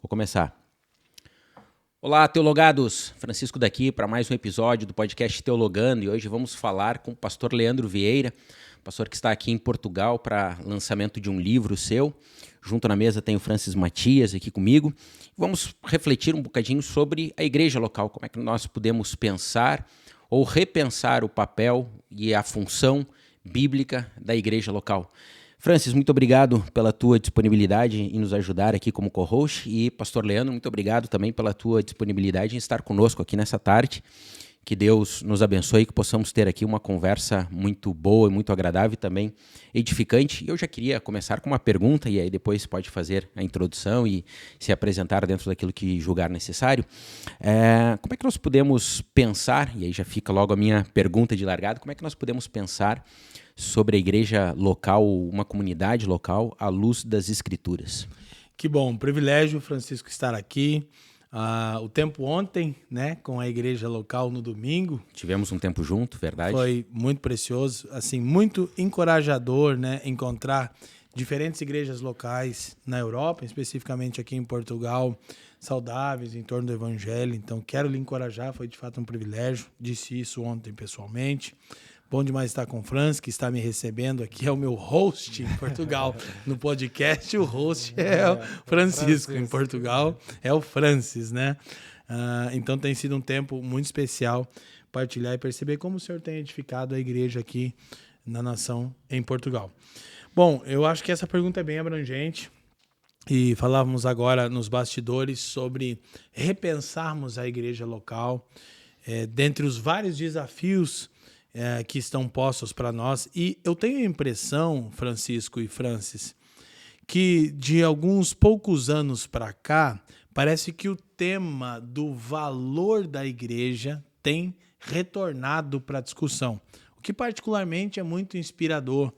Vou começar. Olá, teologados! Francisco daqui para mais um episódio do podcast Teologando, e hoje vamos falar com o pastor Leandro Vieira, pastor que está aqui em Portugal para lançamento de um livro seu. Junto na mesa tem o Francis Matias aqui comigo. Vamos refletir um bocadinho sobre a igreja local, como é que nós podemos pensar ou repensar o papel e a função bíblica da igreja local. Francis, muito obrigado pela tua disponibilidade em nos ajudar aqui como co-host, e pastor Leandro, muito obrigado também pela tua disponibilidade em estar conosco aqui nessa tarde. Que Deus nos abençoe e que possamos ter aqui uma conversa muito boa e muito agradável e também edificante. E eu já queria começar com uma pergunta, e aí depois pode fazer a introdução e se apresentar dentro daquilo que julgar necessário. Como é que nós podemos pensar, e aí já fica logo a minha pergunta de largada, como é que nós podemos pensar sobre a igreja local, uma comunidade local, à luz das Escrituras? Que bom, privilégio, Francisco, estar aqui. O tempo ontem, né, com a igreja local no domingo. Tivemos um tempo junto, verdade? Foi muito precioso, assim, muito encorajador, né, encontrar diferentes igrejas locais na Europa, especificamente aqui em Portugal, saudáveis em torno do Evangelho. Então, quero lhe encorajar, foi de fato um privilégio. Disse isso ontem pessoalmente. Bom demais estar com o Francis, que está me recebendo aqui, é o meu host em Portugal no podcast. O host é o Francisco, em Portugal é o Francis, né? Então tem sido um tempo muito especial partilhar e perceber como o Senhor tem edificado a igreja aqui na nação em Portugal. Bom, eu acho que essa pergunta é bem abrangente e falávamos agora nos bastidores sobre repensarmos a igreja local, dentre os vários desafios que estão postos para nós. E eu tenho a impressão, Francisco e Francis, que de alguns poucos anos para cá, parece que o tema do valor da igreja tem retornado para a discussão, o que particularmente é muito inspirador.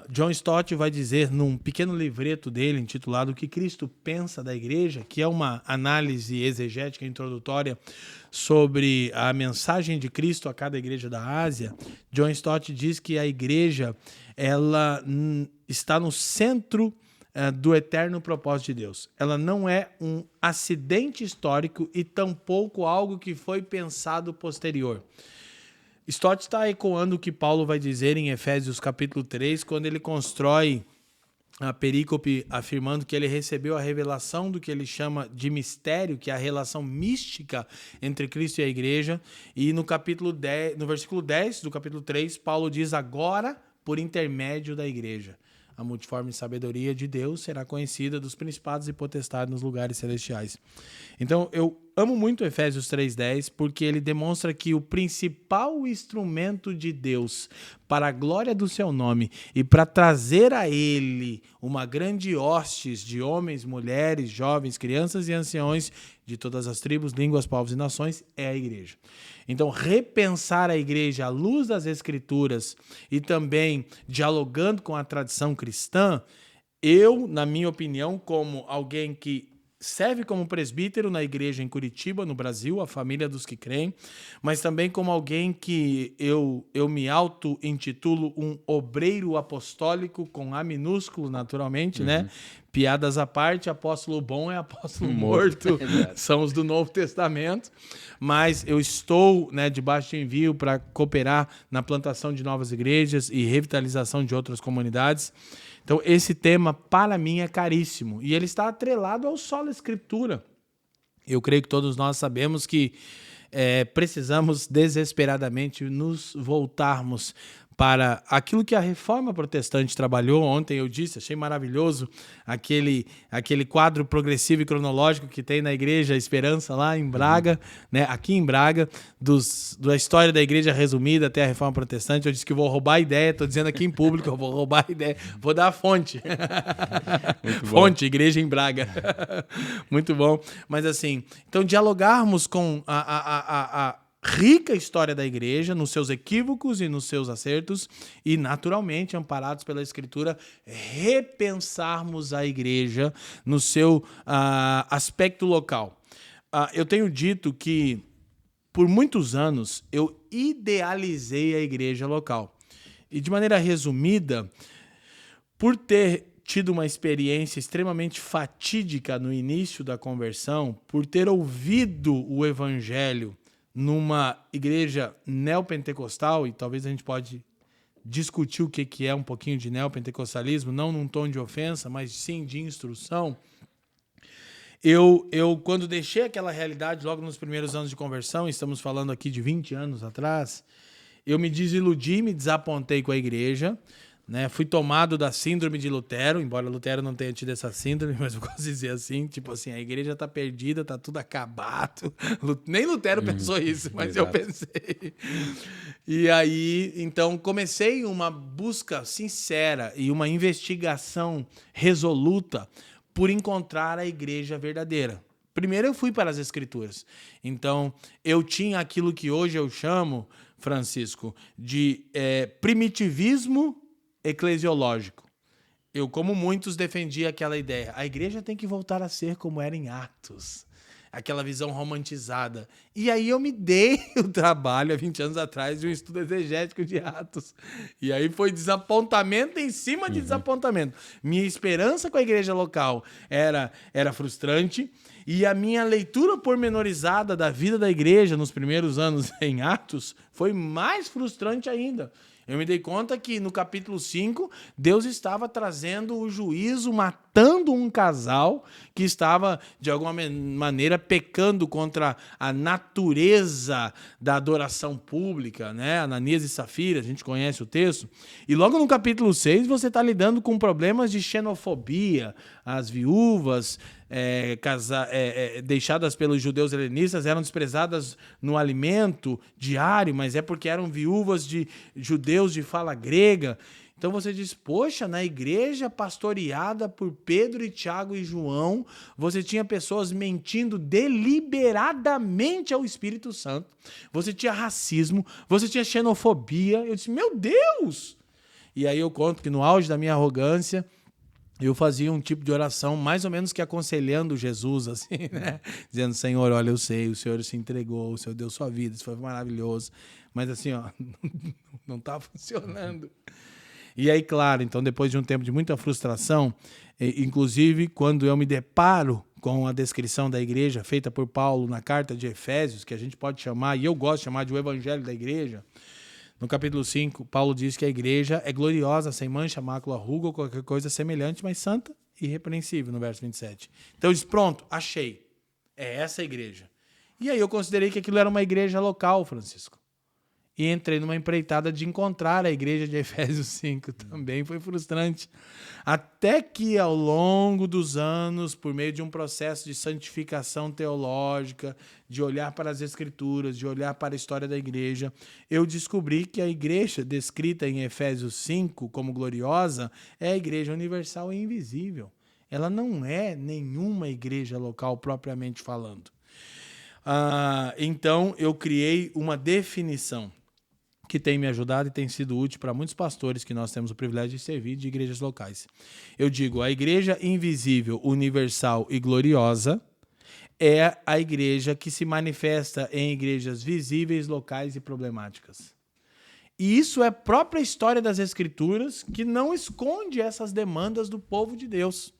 John Stott vai dizer num pequeno livreto dele intitulado O que Cristo Pensa da Igreja, que é uma análise exegética introdutória sobre a mensagem de Cristo a cada igreja da Ásia. John Stott diz que a igreja ela está no centro do eterno propósito de Deus. Ela não é um acidente histórico e tampouco algo que foi pensado posterior. Stott está ecoando o que Paulo vai dizer em Efésios capítulo 3, quando ele constrói a perícope afirmando que ele recebeu a revelação do que ele chama de mistério, que é a relação mística entre Cristo e a igreja. E no versículo 10 do capítulo 3, Paulo diz: agora, por intermédio da igreja, a multiforme sabedoria de Deus será conhecida dos principados e potestades nos lugares celestiais. Então, eu amo muito Efésios 3:10, porque ele demonstra que o principal instrumento de Deus para a glória do seu nome e para trazer a ele uma grande hostes de homens, mulheres, jovens, crianças e anciões de todas as tribos, línguas, povos e nações é a igreja. Então, repensar a igreja à luz das Escrituras e também dialogando com a tradição cristã, eu, na minha opinião, como alguém que serve como presbítero na igreja em Curitiba, no Brasil, a família dos que creem, mas também como alguém que eu me auto-intitulo um obreiro apostólico, com A minúsculo, naturalmente, né? Piadas à parte, apóstolo bom é apóstolo morto, são os do Novo Testamento, mas eu estou, né, debaixo de envio para cooperar na plantação de novas igrejas e revitalização de outras comunidades. Então, esse tema, para mim, é caríssimo. E ele está atrelado ao solo Escritura. Eu creio que todos nós sabemos que precisamos desesperadamente nos voltarmos para aquilo que a Reforma Protestante trabalhou. Ontem eu disse, achei maravilhoso aquele quadro progressivo e cronológico que tem na Igreja Esperança, lá em Braga, né? Aqui em Braga, da história da Igreja resumida até a Reforma Protestante. Eu disse que vou roubar a ideia, estou dizendo aqui em público, eu vou roubar a ideia, vou dar a fonte. Fonte, Igreja em Braga. Muito bom. Mas assim, então dialogarmos com a rica história da igreja, nos seus equívocos e nos seus acertos, e naturalmente, amparados pela Escritura, repensarmos a igreja no seu aspecto local. Eu tenho dito que, por muitos anos, eu idealizei a igreja local. E, de maneira resumida, por ter tido uma experiência extremamente fatídica no início da conversão, por ter ouvido o evangelho numa igreja neopentecostal, e talvez a gente pode discutir o que é um pouquinho de neopentecostalismo, não num tom de ofensa, mas sim de instrução. Eu, quando deixei aquela realidade logo nos primeiros anos de conversão, estamos falando aqui de 20 anos atrás, eu me desiludi, me desapontei com a igreja, né? Fui tomado da síndrome de Lutero, embora Lutero não tenha tido essa síndrome, mas eu posso dizer assim, tipo assim, a igreja está perdida, está tudo acabado. Nem Lutero pensou isso, mas exato. eu pensei. E aí, então, comecei uma busca sincera e uma investigação resoluta por encontrar a igreja verdadeira. Primeiro eu fui para as Escrituras. Então, eu tinha aquilo que hoje eu chamo, Francisco, de primitivismo eclesiológico. Eu, como muitos, defendia aquela ideia. A igreja tem que voltar a ser como era em Atos. Aquela visão romantizada. E aí eu me dei o trabalho, há 20 anos atrás, de um estudo exegético de Atos. E aí foi desapontamento em cima de desapontamento. Minha esperança com a igreja local era frustrante. E a minha leitura pormenorizada da vida da igreja nos primeiros anos em Atos foi mais frustrante ainda. Eu me dei conta que no capítulo 5, Deus estava trazendo o juízo, matando um casal que estava, de alguma maneira, pecando contra a natureza da adoração pública, né? Ananias e Safira, a gente conhece o texto. E logo no capítulo 6, você está lidando com problemas de xenofobia. As viúvas deixadas pelos judeus helenistas eram desprezadas no alimento diário, mas é porque eram viúvas de judeus de fala grega. Então você diz, poxa, na igreja pastoreada por Pedro e Tiago e João, você tinha pessoas mentindo deliberadamente ao Espírito Santo, você tinha racismo, você tinha xenofobia. Eu disse, meu Deus! E aí eu conto que no auge da minha arrogância, eu fazia um tipo de oração mais ou menos que aconselhando Jesus, assim, né? Dizendo, Senhor, olha, eu sei, o Senhor se entregou, o Senhor deu sua vida, isso foi maravilhoso. Mas assim, ó, não tá funcionando. E aí, claro, então depois de um tempo de muita frustração, inclusive quando eu me deparo com a descrição da igreja feita por Paulo na carta de Efésios, que a gente pode chamar, e eu gosto de chamar de o evangelho da igreja, no capítulo 5, Paulo diz que a igreja é gloriosa, sem mancha, mácula, ruga ou qualquer coisa semelhante, mas santa e irrepreensível, no verso 27. Então eu disse, pronto, achei. É essa a igreja. E aí eu considerei que aquilo era uma igreja local, Francisco. E entrei numa empreitada de encontrar a igreja de Efésios 5. Também foi frustrante. Até que, ao longo dos anos, por meio de um processo de santificação teológica, de olhar para as Escrituras, de olhar para a história da igreja, eu descobri que a igreja descrita em Efésios 5 como gloriosa é a igreja universal e invisível. Ela não é nenhuma igreja local propriamente falando. Então, eu criei uma definição que tem me ajudado e tem sido útil para muitos pastores que nós temos o privilégio de servir de igrejas locais. Eu digo, a igreja invisível, universal e gloriosa é a igreja que se manifesta em igrejas visíveis, locais e problemáticas. E isso é a própria história das Escrituras, que não esconde essas demandas do povo de Deus.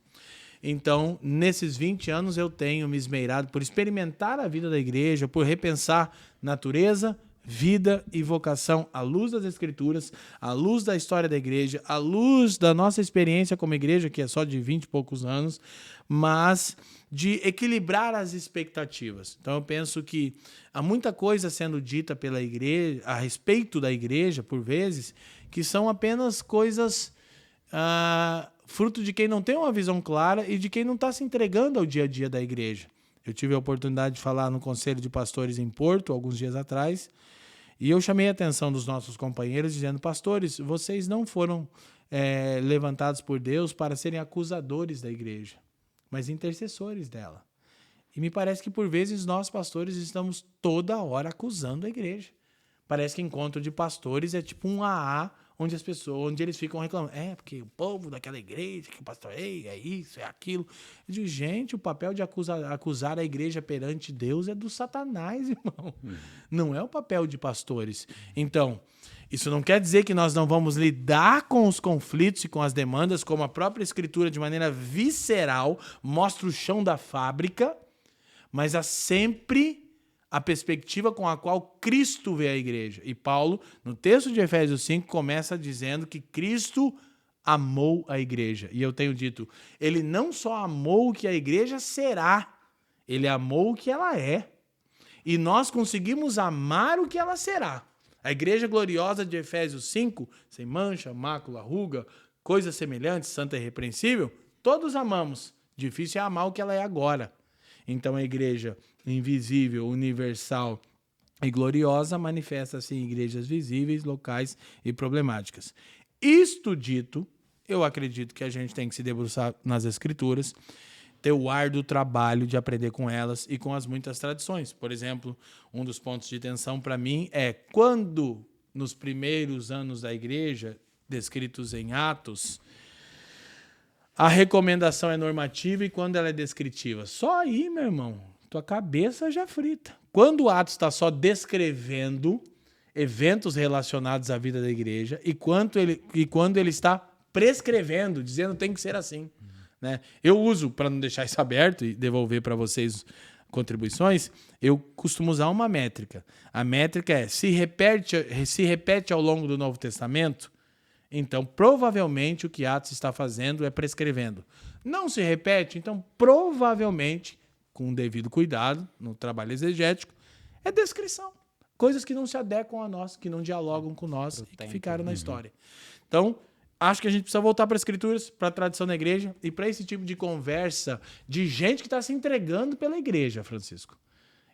Então, nesses 20 anos, eu tenho me esmeirado por experimentar a vida da igreja, por repensar natureza, vida e vocação à luz das Escrituras, à luz da história da igreja, à luz da nossa experiência como igreja, que é só de 20 e poucos anos, mas de equilibrar as expectativas. Então eu penso que há muita coisa sendo dita pela igreja, a respeito da igreja, por vezes, que são apenas coisas fruto de quem não tem uma visão clara e de quem não está se entregando ao dia a dia da igreja. Eu tive a oportunidade de falar no Conselho de Pastores em Porto, alguns dias atrás, e eu chamei a atenção dos nossos companheiros dizendo, pastores, vocês não foram levantados por Deus para serem acusadores da igreja, mas intercessores dela. E me parece que por vezes nós, pastores, estamos toda hora acusando a igreja. Parece que encontro de pastores é tipo um AA, onde eles ficam reclamando. Porque o povo daquela igreja que eu pastorei, é isso, é aquilo. Eu digo, gente, o papel de acusar a igreja perante Deus é do Satanás, irmão. Não é o papel de pastores. Então, Isso não quer dizer que nós não vamos lidar com os conflitos e com as demandas, como a própria Escritura, de maneira visceral, mostra o chão da fábrica, mas há sempre a perspectiva com a qual Cristo vê a igreja. E Paulo, no texto de Efésios 5, começa dizendo que Cristo amou a igreja. E eu tenho dito, ele não só amou o que a igreja será, ele amou o que ela é. E nós conseguimos amar o que ela será. A igreja gloriosa de Efésios 5, sem mancha, mácula, ruga, coisas semelhantes, santa e irrepreensível, todos amamos. Difícil é amar o que ela é agora. Então a igreja invisível, universal e gloriosa manifesta-se em igrejas visíveis, locais e problemáticas. Isto dito, eu acredito que a gente tem que se debruçar nas Escrituras, ter o árduo trabalho de aprender com elas e com as muitas tradições. Por exemplo, um dos pontos de tensão para mim é quando, nos primeiros anos da igreja, descritos em Atos, a recomendação é normativa e quando ela é descritiva. Só aí, meu irmão, tua cabeça já frita. Quando o Atos está só descrevendo eventos relacionados à vida da igreja e quando ele está prescrevendo, dizendo que tem que ser assim. Né? Eu uso, para não deixar isso aberto e devolver para vocês contribuições, eu costumo usar uma métrica. A métrica é, se repete ao longo do Novo Testamento, então provavelmente o que Atos está fazendo é prescrevendo. Não se repete, então provavelmente, com o devido cuidado no trabalho exegético, é descrição. Coisas que não se adequam a nós, que não dialogam com nós e que ficaram na história. Então, acho que a gente precisa voltar para as Escrituras, para a tradição da igreja e para esse tipo de conversa de gente que está se entregando pela igreja, Francisco.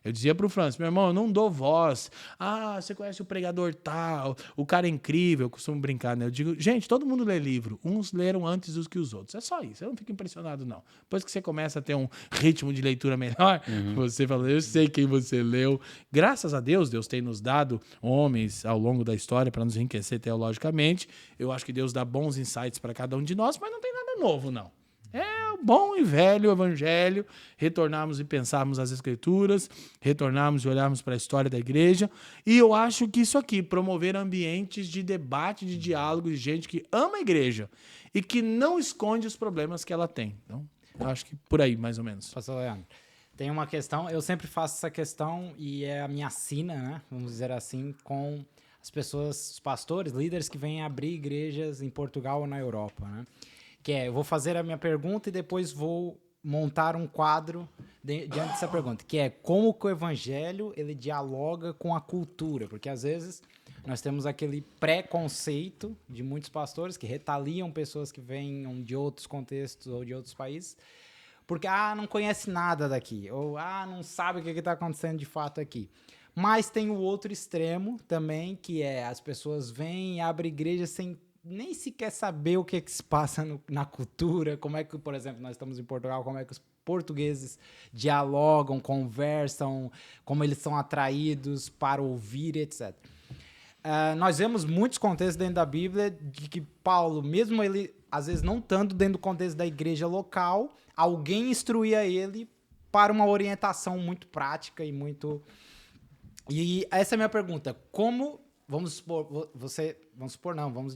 Eu dizia para o Francisco, meu irmão, eu não dou voz. Ah, você conhece o pregador tal, o cara é incrível, eu costumo brincar, né? Eu digo, gente, todo mundo lê livro. Uns leram antes do que os outros. É só isso, eu não fico impressionado, não. Depois que você começa a ter um ritmo de leitura melhor, você fala, eu sei quem você leu. Graças a Deus, Deus tem nos dado homens ao longo da história para nos enriquecer teologicamente. Eu acho que Deus dá bons insights para cada um de nós, mas não tem nada novo, não. É o bom e velho evangelho, retornarmos e pensarmos as Escrituras, retornarmos e olharmos para a história da igreja. E eu acho que isso aqui, promover ambientes de debate, de diálogo, de gente que ama a igreja e que não esconde os problemas que ela tem. Então, eu acho que por aí, mais ou menos. Pastor Leandro, tem uma questão, eu sempre faço essa questão e é a minha sina, né? Vamos dizer assim, com as pessoas, os pastores, líderes que vêm abrir igrejas em Portugal ou na Europa, né? Que é, eu vou fazer a minha pergunta e depois vou montar um quadro diante dessa pergunta, que é como que o evangelho ele dialoga com a cultura, porque às vezes nós temos aquele preconceito de muitos pastores que retaliam pessoas que venham de outros contextos ou de outros países, porque não conhece nada daqui, ou não sabe o que está acontecendo de fato aqui. Mas tem o outro extremo também, que é as pessoas vêm e abrem igreja sem nem sequer saber o que se passa na cultura, como é que, por exemplo, nós estamos em Portugal, como é que os portugueses dialogam, conversam, como eles são atraídos para ouvir, etc. Nós vemos muitos contextos dentro da Bíblia de que Paulo, mesmo ele, às vezes não tanto dentro do contexto da igreja local, alguém instruía ele para uma orientação muito prática e muito... E essa é a minha pergunta, como... Vamos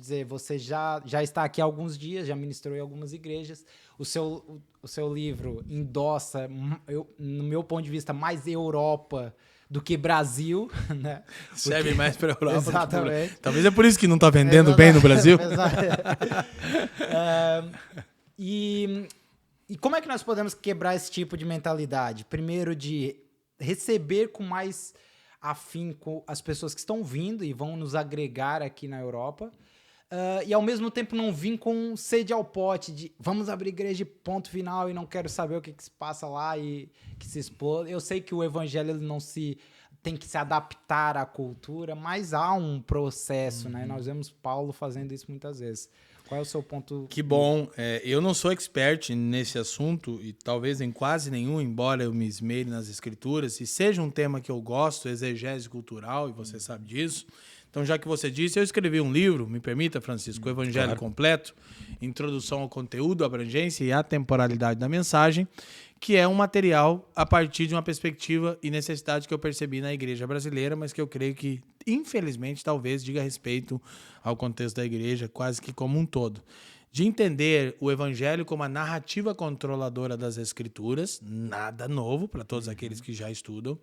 dizer, você já está aqui há alguns dias, já ministrou em algumas igrejas, o seu livro endossa, no meu ponto de vista, mais Europa do que Brasil, né? Serve mais para a Europa. Exatamente. Talvez é por isso que não está vendendo bem no Brasil. E como é que nós podemos quebrar esse tipo de mentalidade? Primeiro, de receber com mais afinco as pessoas que estão vindo e vão nos agregar aqui na Europa, e ao mesmo tempo não vir com sede ao pote de vamos abrir igreja ponto final e não quero saber o que se passa lá e que se expor. Eu sei que o evangelho ele não tem que se adaptar à cultura, mas há um processo, né? Nós vemos Paulo fazendo isso muitas vezes. Qual é o seu ponto? Que bom. Eu não sou expert nesse assunto e talvez em quase nenhum, embora eu me esmere nas escrituras, e seja um tema que eu gosto, exegese cultural, e você sabe disso. Então, já que você disse, eu escrevi um livro, me permita, Francisco, o Evangelho Completo, Introdução ao Conteúdo, Abrangência e Atemporalidade da Mensagem, que é um material a partir de uma perspectiva e necessidade que eu percebi na igreja brasileira, mas que eu creio que, infelizmente, talvez diga respeito ao contexto da igreja quase que como um todo. De entender o evangelho como a narrativa controladora das escrituras, nada novo para todos aqueles que já estudam.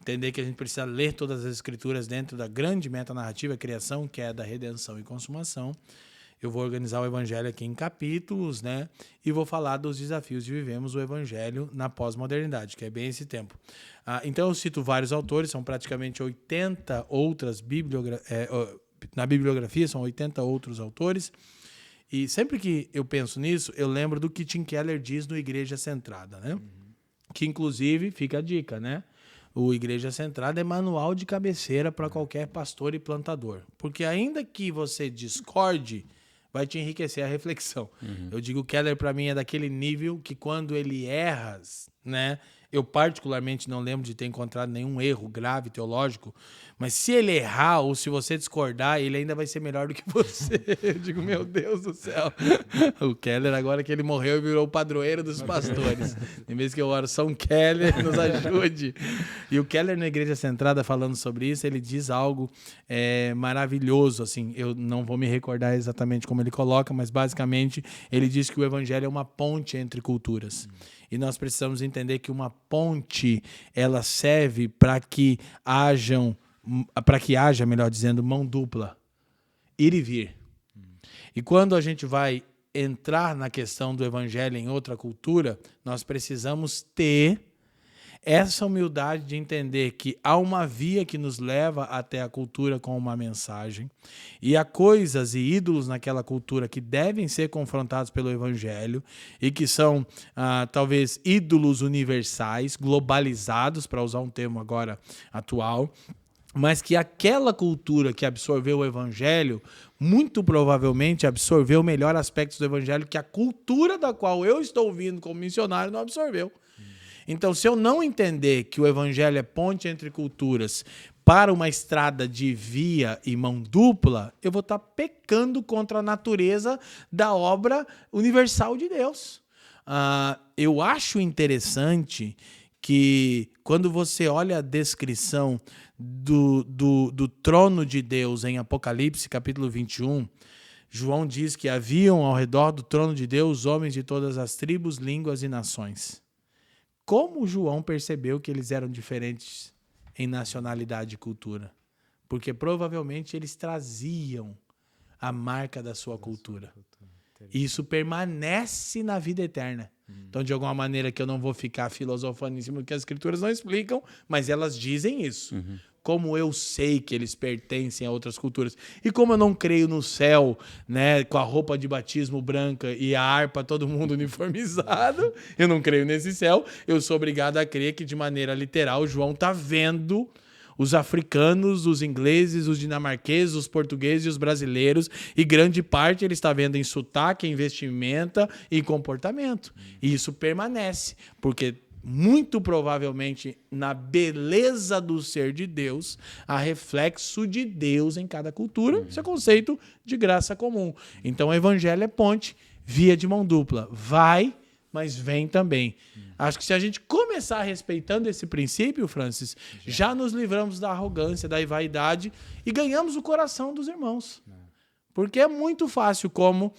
Entender que a gente precisa ler todas as escrituras dentro da grande metanarrativa criação, que é a da redenção e consumação. Eu vou organizar o evangelho aqui em capítulos, né? E vou falar dos desafios de vivermos o evangelho na pós-modernidade, que é bem esse tempo. Então eu cito vários autores, são praticamente 80 outras na bibliografia, são 80 outros autores. E sempre que eu penso nisso, eu lembro do que Tim Keller diz no Igreja Centrada, né? Que inclusive, fica a dica, né? O Igreja Centrada é manual de cabeceira para qualquer pastor e plantador. Porque ainda que você discorde, vai te enriquecer a reflexão. Eu digo, Keller para mim é daquele nível que quando ele erra, né? Eu particularmente não lembro de ter encontrado nenhum erro grave teológico, mas se ele errar ou se você discordar, ele ainda vai ser melhor do que você. Eu digo, meu Deus do céu. O Keller, agora que ele morreu, virou o padroeiro dos pastores. Em vez que eu oro, São Keller, nos ajude. E o Keller, na Igreja Centrada, falando sobre isso, ele diz algo maravilhoso. Assim, eu não vou me recordar exatamente como ele coloca, mas basicamente ele diz que o evangelho é uma ponte entre culturas. E nós precisamos entender que uma ponte, ela serve para que haja, melhor dizendo, mão dupla, ir e vir. E quando a gente vai entrar na questão do evangelho em outra cultura, nós precisamos ter essa humildade de entender que há uma via que nos leva até a cultura com uma mensagem e há coisas e ídolos naquela cultura que devem ser confrontados pelo evangelho e que são talvez ídolos universais, globalizados, para usar um termo agora atual, mas que aquela cultura que absorveu o evangelho muito provavelmente absorveu melhor aspectos do evangelho que a cultura da qual eu estou vindo como missionário não absorveu. Então, se eu não entender que o evangelho é ponte entre culturas para uma estrada de via e mão dupla, eu vou estar pecando contra a natureza da obra universal de Deus. Eu acho interessante que quando você olha a descrição do trono de Deus em Apocalipse, capítulo 21, João diz que haviam ao redor do trono de Deus homens de todas as tribos, línguas e nações. Como João percebeu que eles eram diferentes em nacionalidade e cultura? Porque provavelmente eles traziam a marca da sua cultura. E isso permanece na vida eterna. Então, de alguma maneira que eu não vou ficar filosofando em cima do que as escrituras não explicam, mas elas dizem isso. Como eu sei que eles pertencem a outras culturas. E como eu não creio no céu, né, com a roupa de batismo branca e a harpa, todo mundo uniformizado, eu não creio nesse céu, eu sou obrigado a crer que, de maneira literal, João está vendo os africanos, os ingleses, os dinamarqueses, os portugueses e os brasileiros, e grande parte ele está vendo em sotaque, em vestimenta e em comportamento. E isso permanece, porque muito provavelmente na beleza do ser de Deus, há reflexo de Deus em cada cultura. Esse é o conceito de graça comum. Então o evangelho é ponte, via de mão dupla. Vai, mas vem também. Acho que se a gente começar respeitando esse princípio, Francis, já nos livramos da arrogância, da vaidade e ganhamos o coração dos irmãos. Porque é muito fácil como...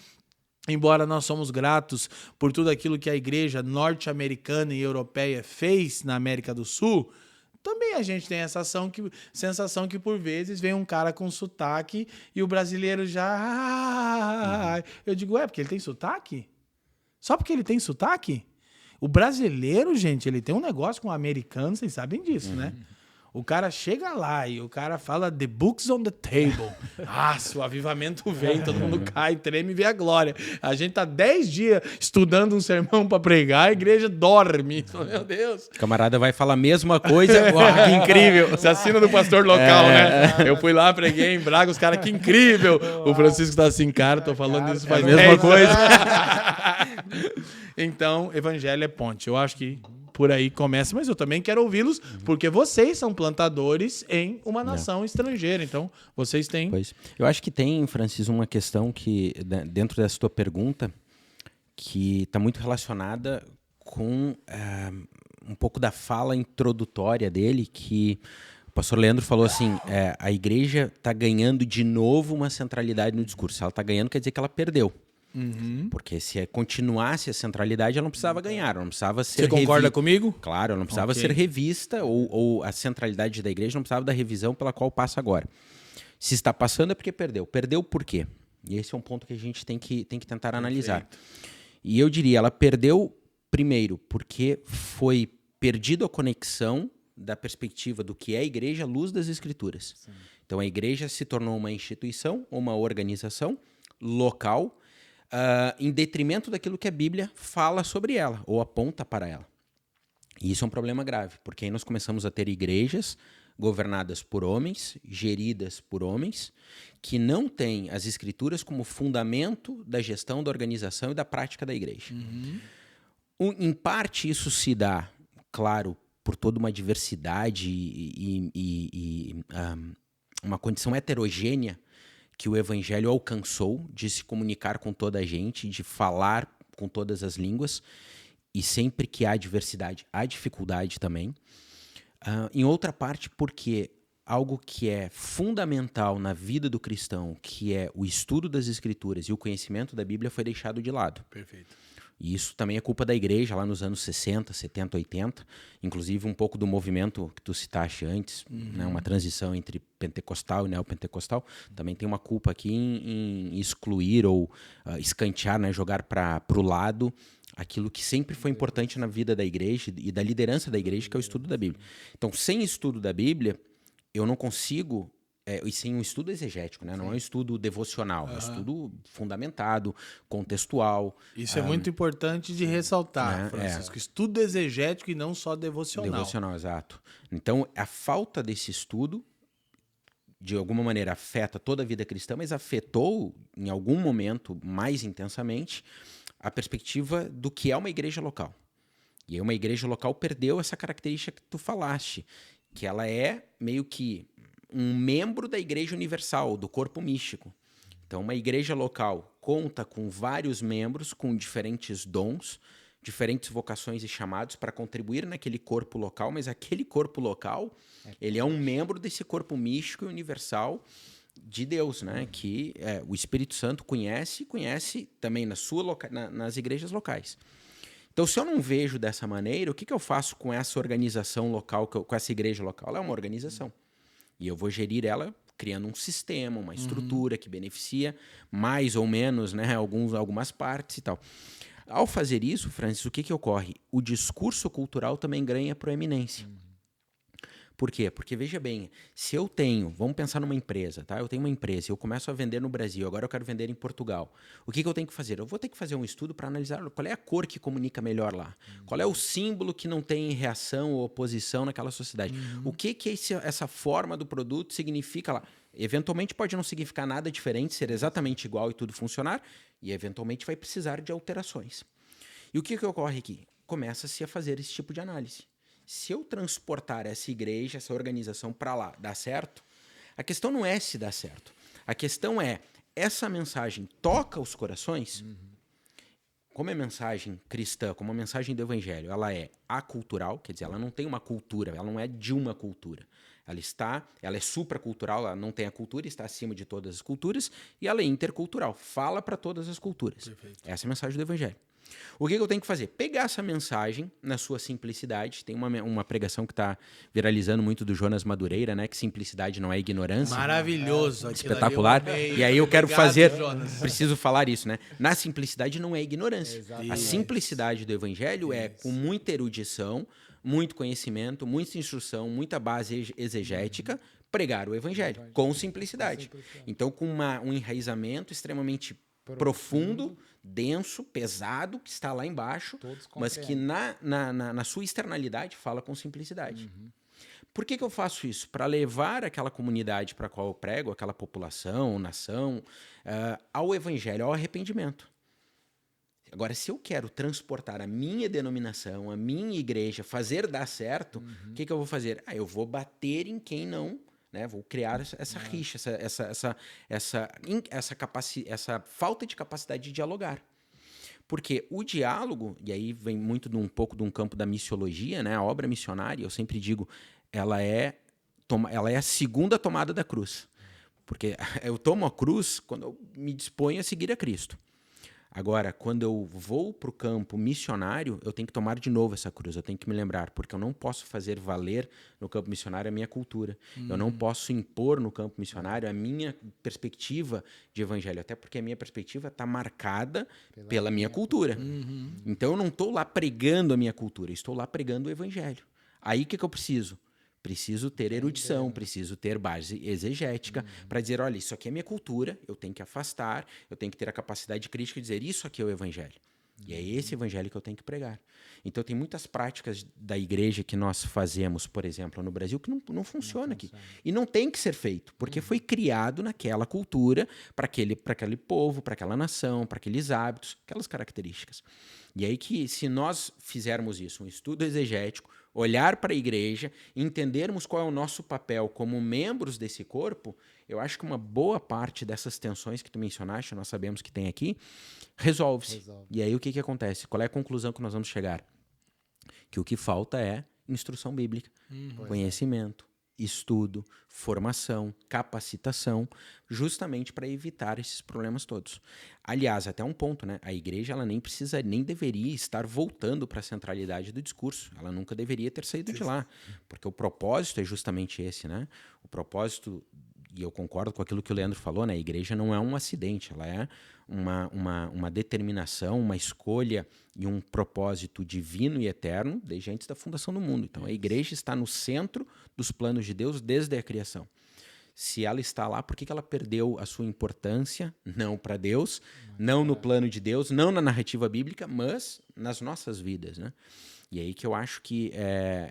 Embora nós somos gratos por tudo aquilo que a igreja norte-americana e europeia fez na América do Sul, também a gente tem essa sensação que por vezes vem um cara com sotaque e o brasileiro já... Eu digo, porque ele tem sotaque? Só porque ele tem sotaque? O brasileiro, gente, ele tem um negócio com o americano, vocês sabem disso, né? O cara chega lá e o cara fala the books on the table. O avivamento vem, todo mundo cai, treme e vê a glória. A gente tá 10 dias estudando um sermão para pregar, a igreja dorme. Meu Deus. O camarada vai falar a mesma coisa. Uau, que incrível. Você assina do pastor local, né? Eu fui lá, preguei em Braga, os caras, que incrível. O Francisco tá assim, cara, tô falando isso faz a mesma coisa. Então, evangelho é ponte. Eu acho que por aí começa, mas eu também quero ouvi-los, porque vocês são plantadores em uma nação estrangeira, então vocês têm... Pois. Eu acho que tem, Francis, uma questão que, dentro dessa tua pergunta, que está muito relacionada com um pouco da fala introdutória dele, que o pastor Leandro falou assim, a igreja está ganhando de novo uma centralidade no discurso. Se ela está ganhando, quer dizer que ela perdeu. Porque se continuasse a centralidade, ela não precisava ganhar, ela não precisava ser Você concorda comigo? Claro, ela não precisava ser revista, ou a centralidade da igreja não precisava da revisão pela qual passa agora. Se está passando é porque perdeu. Perdeu por quê? E esse é um ponto que a gente tem que tentar analisar. E eu diria, ela perdeu primeiro porque foi perdido a conexão da perspectiva do que é a igreja à luz das escrituras. Sim. Então a igreja se tornou uma instituição, uma organização local, em detrimento daquilo que a Bíblia fala sobre ela, ou aponta para ela. E isso é um problema grave, porque aí nós começamos a ter igrejas governadas por homens, geridas por homens, que não têm as escrituras como fundamento da gestão, da organização e da prática da igreja. Em parte, isso se dá, claro, por toda uma diversidade e uma condição heterogênea que o evangelho alcançou de se comunicar com toda a gente, de falar com todas as línguas, e sempre que há diversidade, há dificuldade também. Em outra parte, porque algo que é fundamental na vida do cristão, que é o estudo das escrituras e o conhecimento da Bíblia, foi deixado de lado. Perfeito. E isso também é culpa da igreja, lá nos anos 60, 70, 80, inclusive um pouco do movimento que tu citaste antes, né, uma transição entre pentecostal e neopentecostal, também tem uma culpa aqui em excluir ou escantear, né, jogar para o lado aquilo que sempre foi importante na vida da igreja e da liderança da igreja, que é o estudo da Bíblia. Então, sem estudo da Bíblia, eu não consigo... e sem um estudo exegético, né? Não é um estudo devocional, é um estudo fundamentado, contextual. Isso é muito importante de ressaltar, né? Francisco. Estudo exegético e não só devocional. Devocional, exato. Então, a falta desse estudo, de alguma maneira, afeta toda a vida cristã, mas afetou, em algum momento, mais intensamente, a perspectiva do que é uma igreja local. E aí uma igreja local perdeu essa característica que tu falaste, que ela é meio que um membro da igreja universal, do corpo místico. Então, uma igreja local conta com vários membros, com diferentes dons, diferentes vocações e chamados para contribuir naquele corpo local, mas aquele corpo local, ele é um membro desse corpo místico e universal de Deus, né? Que o Espírito Santo conhece também nas igrejas locais. Então, se eu não vejo dessa maneira, o que eu faço com essa organização local, com essa igreja local? Ela é uma organização. E eu vou gerir ela criando um sistema, uma estrutura que beneficia mais ou menos, né, algumas partes e tal. Ao fazer isso, Francis, o que ocorre? O discurso cultural também ganha proeminência. Por quê? Porque, veja bem, se eu tenho... Vamos pensar numa empresa, tá? Eu tenho uma empresa e eu começo a vender no Brasil, agora eu quero vender em Portugal. O que eu tenho que fazer? Eu vou ter que fazer um estudo para analisar qual é a cor que comunica melhor lá. Qual é o símbolo que não tem reação ou oposição naquela sociedade. O que essa forma do produto significa lá. Eventualmente pode não significar nada diferente, ser exatamente igual e tudo funcionar, e eventualmente vai precisar de alterações. E o que ocorre aqui? Começa-se a fazer esse tipo de análise. Se eu transportar essa igreja, essa organização para lá, dá certo? A questão não é se dá certo. A questão é, essa mensagem toca os corações? Como é mensagem cristã, como a mensagem do evangelho, ela é acultural, quer dizer, ela não tem uma cultura, ela não é de uma cultura. Ela é supracultural, ela não tem a cultura, está acima de todas as culturas, e ela é intercultural, fala para todas as culturas. Perfeito. Essa é a mensagem do evangelho. O que eu tenho que fazer? Pegar essa mensagem na sua simplicidade. Tem uma pregação que está viralizando muito do Jonas Madureira, né? Que simplicidade não é ignorância. Maravilhoso. Espetacular. E aí eu quero preciso falar isso, né? Na simplicidade não é ignorância. A simplicidade do evangelho é com muita erudição, muito conhecimento, muita instrução, muita base exegética, pregar o evangelho com simplicidade. Então, com um enraizamento extremamente profundo, denso, pesado, que está lá embaixo, mas que na sua externalidade fala com simplicidade. Por que eu faço isso? Para levar aquela comunidade para a qual eu prego, aquela população, nação, ao evangelho, ao arrependimento. Agora, se eu quero transportar a minha denominação, a minha igreja, fazer dar certo, o que eu vou fazer? Eu vou bater em quem não... Né? Vou criar essa rixa, essa falta de capacidade de dialogar. Porque o diálogo, e aí vem muito um pouco de um campo da missiologia, né? A obra missionária, eu sempre digo, ela é a segunda tomada da cruz. Porque eu tomo a cruz quando eu me disponho a seguir a Cristo. Agora, quando eu vou para o campo missionário, eu tenho que tomar de novo essa cruz, eu tenho que me lembrar, porque eu não posso fazer valer no campo missionário a minha cultura. Eu não posso impor no campo missionário a minha perspectiva de evangelho, até porque a minha perspectiva está marcada pela minha cultura. Então, eu não estou lá pregando a minha cultura, eu estou lá pregando o evangelho. Aí, o que eu preciso? Preciso ter erudição, preciso ter base exegética para dizer, olha, isso aqui é minha cultura, eu tenho que afastar, eu tenho que ter a capacidade crítica de dizer, isso aqui é o evangelho. E é esse evangelho que eu tenho que pregar. Então, tem muitas práticas da igreja que nós fazemos, por exemplo, no Brasil, que não funciona aqui. E não tem que ser feito, porque foi criado naquela cultura, para aquele povo, para aquela nação, para aqueles hábitos, aquelas características. E aí que, se nós fizermos isso, um estudo exegético, olhar para a igreja, entendermos qual é o nosso papel como membros desse corpo, eu acho que uma boa parte dessas tensões que tu mencionaste, nós sabemos que tem aqui, resolve-se. E aí o que acontece? Qual é a conclusão que nós vamos chegar? Que o que falta é instrução bíblica, conhecimento, estudo, formação, capacitação, justamente para evitar esses problemas todos. Aliás, até um ponto, né? A igreja ela nem deveria estar voltando para a centralidade do discurso. Ela nunca deveria ter saído de lá, porque o propósito é justamente esse, né? O propósito, e eu concordo com aquilo que o Leandro falou, né? A igreja não é um acidente, ela é uma determinação, uma escolha e um propósito divino e eterno desde antes da fundação do mundo. Então, a igreja está no centro dos planos de Deus desde a criação. Se ela está lá, por que ela perdeu a sua importância? Não para Deus, não no plano de Deus, não na narrativa bíblica, mas nas nossas vidas, né? E aí que eu acho que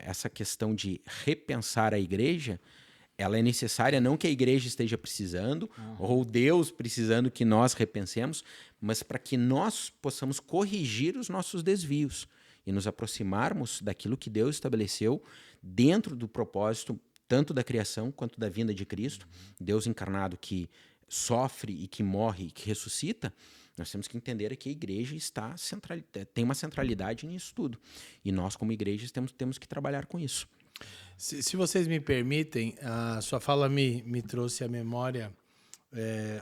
essa questão de repensar a igreja, ela é necessária, não que a igreja esteja precisando, ou Deus precisando que nós repensemos, mas para que nós possamos corrigir os nossos desvios e nos aproximarmos daquilo que Deus estabeleceu dentro do propósito, tanto da criação quanto da vinda de Cristo, Deus encarnado que sofre e que morre e que ressuscita. Nós temos que entender que a igreja tem uma centralidade nisso tudo. E nós, como igrejas, temos que trabalhar com isso. Se vocês me permitem, a sua fala me trouxe à memória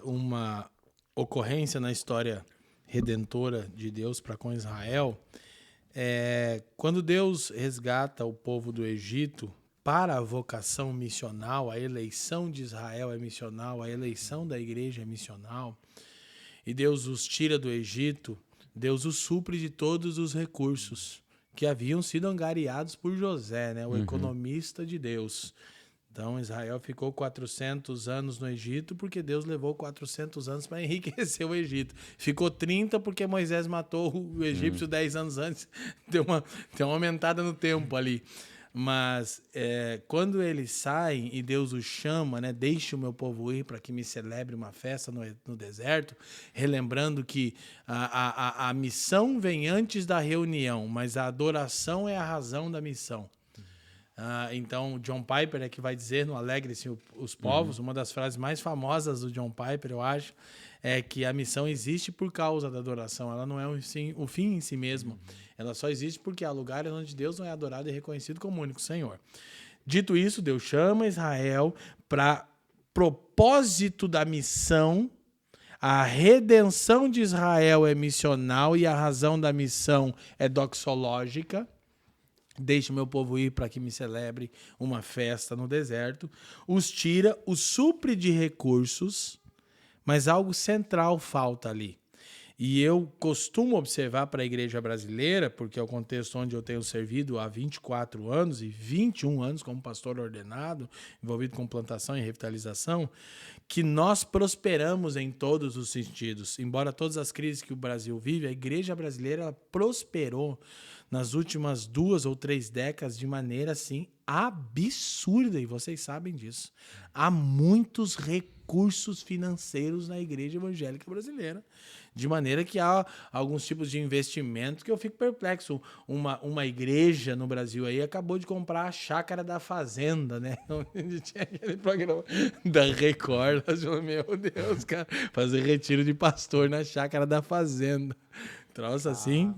uma ocorrência na história redentora de Deus para com Israel. Quando Deus resgata o povo do Egito para a vocação missional, a eleição de Israel é missional, a eleição da igreja é missional, e Deus os tira do Egito, Deus os supre de todos os recursos que haviam sido angariados por José, né, o economista de Deus. Então, Israel ficou 400 anos no Egito porque Deus levou 400 anos para enriquecer o Egito. Ficou 30 porque Moisés matou o egípcio 10 anos antes. Deu uma aumentada no tempo ali. Mas quando eles saem e Deus os chama, né, deixe o meu povo ir para que me celebre uma festa no deserto, relembrando que a missão vem antes da reunião, mas a adoração é a razão da missão. Então, John Piper é que vai dizer no Alegre-se os Povos, uma das frases mais famosas do John Piper, eu acho, é que a missão existe por causa da adoração. Ela não é o fim em si mesmo. Ela só existe porque há lugares onde Deus não é adorado e reconhecido como único Senhor. Dito isso, Deus chama Israel para propósito da missão. A redenção de Israel é missional e a razão da missão é doxológica. Deixe o meu povo ir para que me celebre uma festa no deserto. Os tira, os supre de recursos, mas algo central falta ali. E eu costumo observar para a igreja brasileira, porque é o contexto onde eu tenho servido há 24 anos e 21 anos como pastor ordenado, envolvido com plantação e revitalização, que nós prosperamos em todos os sentidos. Embora todas as crises que o Brasil vive, a igreja brasileira ela prosperou nas últimas 2 ou 3 décadas de maneira assim absurda, e vocês sabem disso. Há muitos recursos financeiros na igreja evangélica brasileira, de maneira que há alguns tipos de investimento que eu fico perplexo. Uma igreja no Brasil aí acabou de comprar a Chácara da Fazenda, né? Onde tinha aquele programa da Record. Meu Deus, cara, fazer retiro de pastor na Chácara da Fazenda. Troço assim,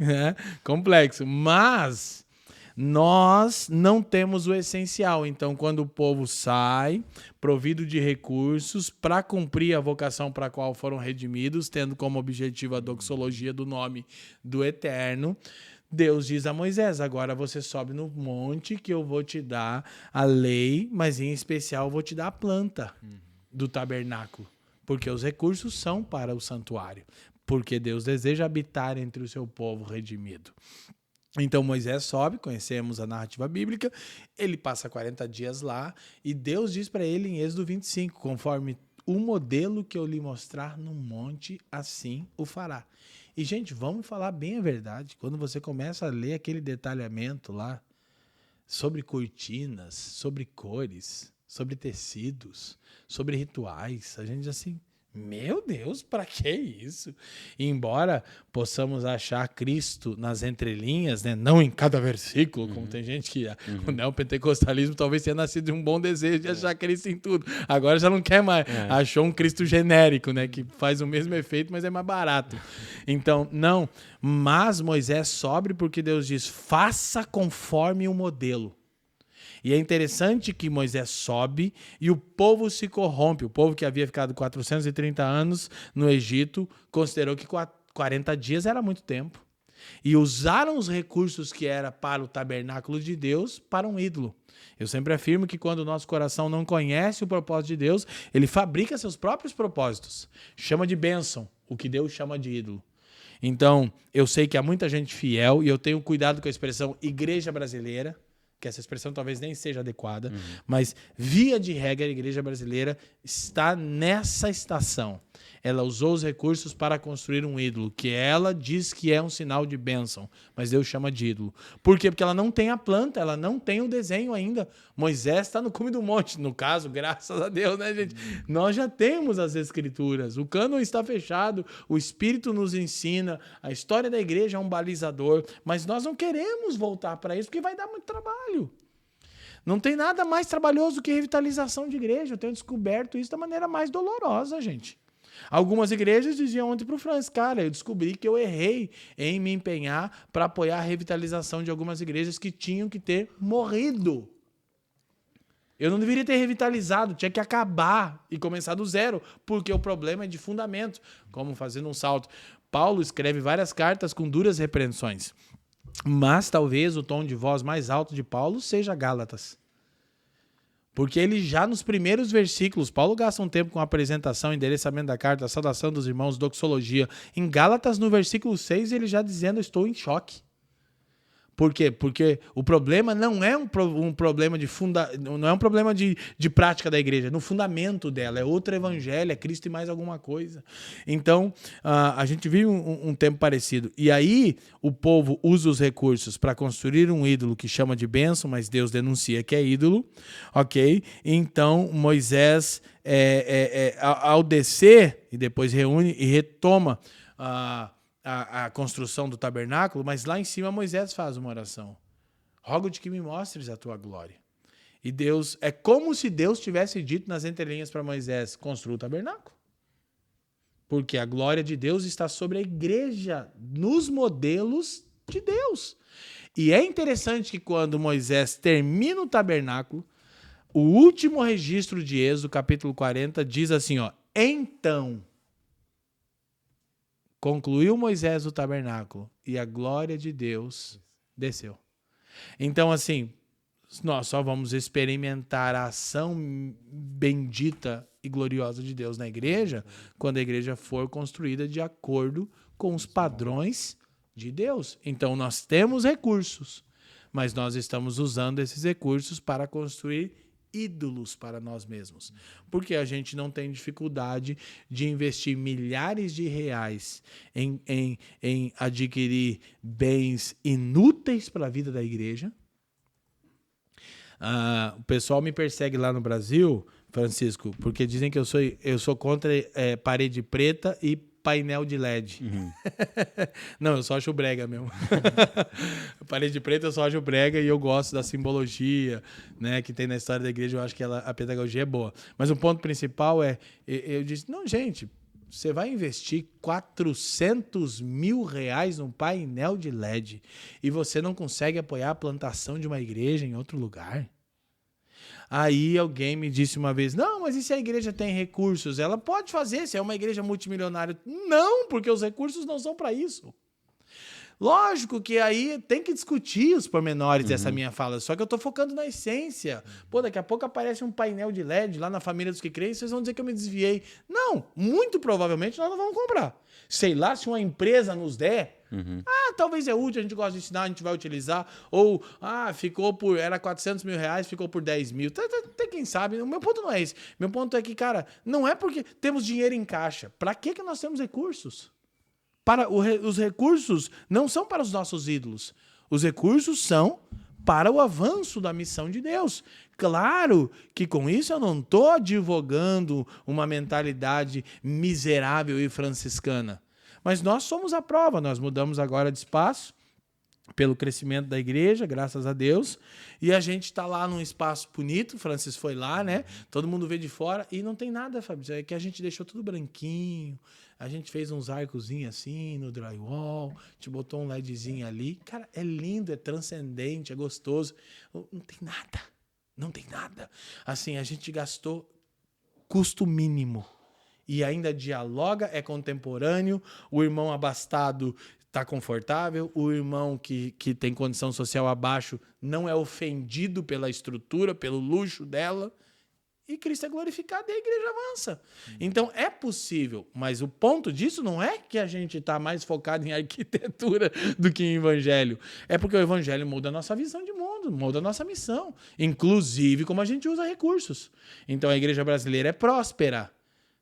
complexo. Mas nós não temos o essencial. Então, quando o povo sai, provido de recursos, para cumprir a vocação para a qual foram redimidos, tendo como objetivo a doxologia do nome do Eterno, Deus diz a Moisés, agora você sobe no monte que eu vou te dar a lei, mas em especial eu vou te dar a planta do tabernáculo, porque os recursos são para o santuário, porque Deus deseja habitar entre o seu povo redimido. Então Moisés sobe, conhecemos a narrativa bíblica, ele passa 40 dias lá e Deus diz para ele em Êxodo 25, conforme o modelo que eu lhe mostrar no monte, assim o fará. E, gente, vamos falar bem a verdade. Quando você começa a ler aquele detalhamento lá sobre cortinas, sobre cores, sobre tecidos, sobre rituais, a gente diz assim, meu Deus, para que isso? E embora possamos achar Cristo nas entrelinhas, né? Não em cada versículo, como tem gente que... O neopentecostalismo talvez tenha nascido de um bom desejo de achar Cristo em tudo. Agora já não quer mais. Achou um Cristo genérico, né? Que faz o mesmo efeito, mas é mais barato. Então, não. Mas Moisés sobe porque Deus diz, faça conforme o modelo. E é interessante que Moisés sobe e o povo se corrompe. O povo que havia ficado 430 anos no Egito considerou que 40 dias era muito tempo. E usaram os recursos que era para o tabernáculo de Deus para um ídolo. Eu sempre afirmo que quando o nosso coração não conhece o propósito de Deus, ele fabrica seus próprios propósitos. Chama de bênção, o que Deus chama de ídolo. Então, eu sei que há muita gente fiel e eu tenho cuidado com a expressão igreja brasileira, que essa expressão talvez nem seja adequada, mas via de regra a igreja brasileira está nessa estação. Ela usou os recursos para construir um ídolo, que ela diz que é um sinal de bênção, mas Deus chama de ídolo. Por quê? Porque ela não tem a planta, ela não tem o desenho ainda. Moisés está no cume do monte, no caso, graças a Deus, né, gente? Nós já temos as escrituras, o cânon está fechado, o Espírito nos ensina, a história da igreja é um balizador, mas nós não queremos voltar para isso, porque vai dar muito trabalho. Não tem nada mais trabalhoso que revitalização de igreja. Eu tenho descoberto isso da maneira mais dolorosa, gente. Algumas igrejas diziam ontem para o Francis, cara, eu descobri que eu errei em me empenhar para apoiar a revitalização de algumas igrejas que tinham que ter morrido. Eu não deveria ter revitalizado, tinha que acabar e começar do zero, porque o problema é de fundamento. Como fazendo um salto. Paulo escreve várias cartas com duras repreensões, mas talvez o tom de voz mais alto de Paulo seja Gálatas. Porque ele já nos primeiros versículos, Paulo gasta um tempo com a apresentação, endereçamento da carta, a saudação dos irmãos, doxologia. Em Gálatas, no versículo 6, ele já dizendo, estou em choque. Por quê? Porque o problema não é um problema não é um problema de prática da igreja, no fundamento dela, é outro evangelho, é Cristo e mais alguma coisa. Então, a gente vive um tempo parecido. E aí, o povo usa os recursos para construir um ídolo que chama de bênção, mas Deus denuncia que é ídolo, ok? Então, Moisés, ao descer, e depois reúne e retoma a construção do tabernáculo, mas lá em cima Moisés faz uma oração. Rogo-te que me mostres a tua glória. E Deus, é como se Deus tivesse dito nas entrelinhas para Moisés, construa o tabernáculo. Porque a glória de Deus está sobre a igreja, nos modelos de Deus. E é interessante que quando Moisés termina o tabernáculo, o último registro de Êxodo, capítulo 40, diz assim, ó, então concluiu Moisés o tabernáculo e a glória de Deus desceu. Então, assim, nós só vamos experimentar a ação bendita e gloriosa de Deus na igreja quando a igreja for construída de acordo com os padrões de Deus. Então, nós temos recursos, mas nós estamos usando esses recursos para construir ídolos para nós mesmos. Porque a gente não tem dificuldade de investir milhares de reais em adquirir bens inúteis para a vida da igreja. O pessoal me persegue lá no Brasil, Francisco, porque dizem que eu sou contra parede preta e painel de LED. Não, eu só acho brega mesmo. Parede preta eu só acho brega e eu gosto da simbologia, né, que tem na história da igreja. Eu acho que a pedagogia é boa. Mas o ponto principal eu disse, não, gente, Você vai investir R$400 mil num painel de LED e você não consegue apoiar a plantação de uma igreja em outro lugar? Aí alguém me disse uma vez, não, mas e se a igreja tem recursos? Ela pode fazer, se é uma igreja multimilionária. Não, porque os recursos não são para isso. Lógico que aí tem que discutir os pormenores dessa minha fala, só que eu tô focando na essência. Pô, daqui a pouco aparece um painel de LED lá na família dos que creem, vocês vão dizer que eu me desviei. Não, muito provavelmente nós não vamos comprar. Sei lá, se uma empresa nos der, talvez é útil, a gente gosta de ensinar, a gente vai utilizar. Ou, era R$400 mil, ficou por 10 mil. Até quem sabe, o meu ponto não é esse. Meu ponto é que, cara, não é porque temos dinheiro em caixa. Pra que nós temos recursos? Os recursos não são para os nossos ídolos. Os recursos são para o avanço da missão de Deus. Claro que com isso eu não estou advogando uma mentalidade miserável e franciscana. Mas nós somos a prova. Nós mudamos agora de espaço pelo crescimento da igreja, graças a Deus. E a gente está lá num espaço bonito. O Francis foi lá, né? Todo mundo vê de fora. E não tem nada, Fábio. É que a gente deixou tudo branquinho. A gente fez uns arcozinhos assim no drywall, te botou um LEDzinho ali. Cara, é lindo, é transcendente, é gostoso. Não tem nada. Não tem nada. Assim, a gente gastou custo mínimo. E ainda dialoga, é contemporâneo. O irmão abastado está confortável. O irmão que tem condição social abaixo não é ofendido pela estrutura, pelo luxo dela. E Cristo é glorificado e a igreja avança. Então, é possível, mas o ponto disso não é que a gente está mais focado em arquitetura do que em evangelho. É porque o evangelho muda a nossa visão de mundo, muda a nossa missão, inclusive como a gente usa recursos. Então, a igreja brasileira é próspera,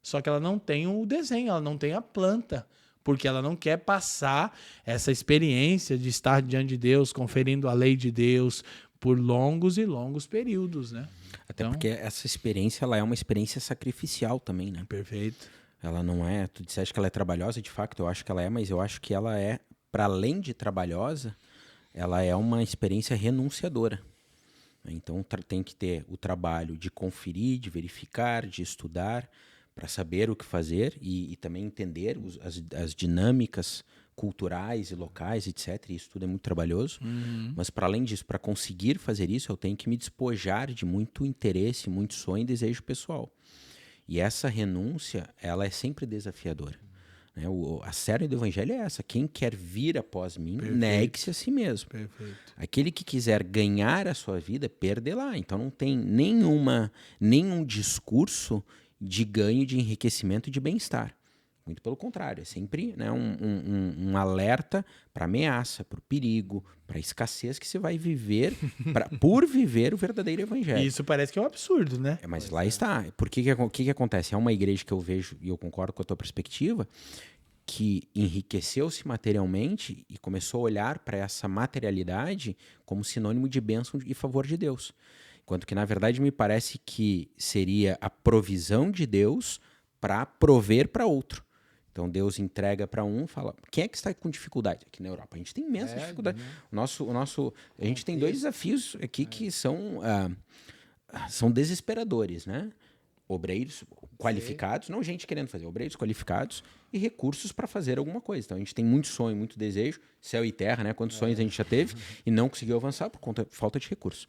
só que ela não tem o desenho, ela não tem a planta, porque ela não quer passar essa experiência de estar diante de Deus, conferindo a lei de Deus por longos e longos períodos, né? Até porque essa experiência, ela é uma experiência sacrificial também, né? Perfeito. Ela não é... Tu disseste que ela é trabalhosa, de fato, eu acho que ela é, mas eu acho que ela é, para além de trabalhosa, ela é uma experiência renunciadora. Então, tem que ter o trabalho de conferir, de verificar, de estudar, para saber o que fazer e também entender as dinâmicas culturais e locais, etc. Isso tudo é muito trabalhoso. Mas, para além disso, para conseguir fazer isso, eu tenho que me despojar de muito interesse, muito sonho e desejo pessoal. E essa renúncia, ela é sempre desafiadora. Né? A série do evangelho é essa. Quem quer vir após mim, negue-se a si mesmo. Perfeito. Aquele que quiser ganhar a sua vida, perderá. Então, não tem nenhum discurso de ganho, de enriquecimento e de bem-estar. Muito pelo contrário, é sempre, né, um alerta para ameaça, para o perigo, para a escassez que você vai viver por viver o verdadeiro evangelho. Isso parece que é um absurdo, né? Mas lá está. Por que acontece? É uma igreja que eu vejo, e eu concordo com a tua perspectiva, que enriqueceu-se materialmente e começou a olhar para essa materialidade como sinônimo de bênção e favor de Deus. Enquanto que, na verdade, me parece que seria a provisão de Deus para prover para outro. Então, Deus entrega para um, fala... Quem é que está com dificuldade aqui na Europa? A gente tem imensa dificuldade. Né? A gente tem dois desafios aqui que são desesperadores, né? Obreiros qualificados, não gente querendo fazer, obreiros qualificados e recursos para fazer alguma coisa. Então, a gente tem muito sonho, muito desejo, céu e terra, né? Quantos sonhos a gente já teve e não conseguiu avançar por conta de falta de recursos.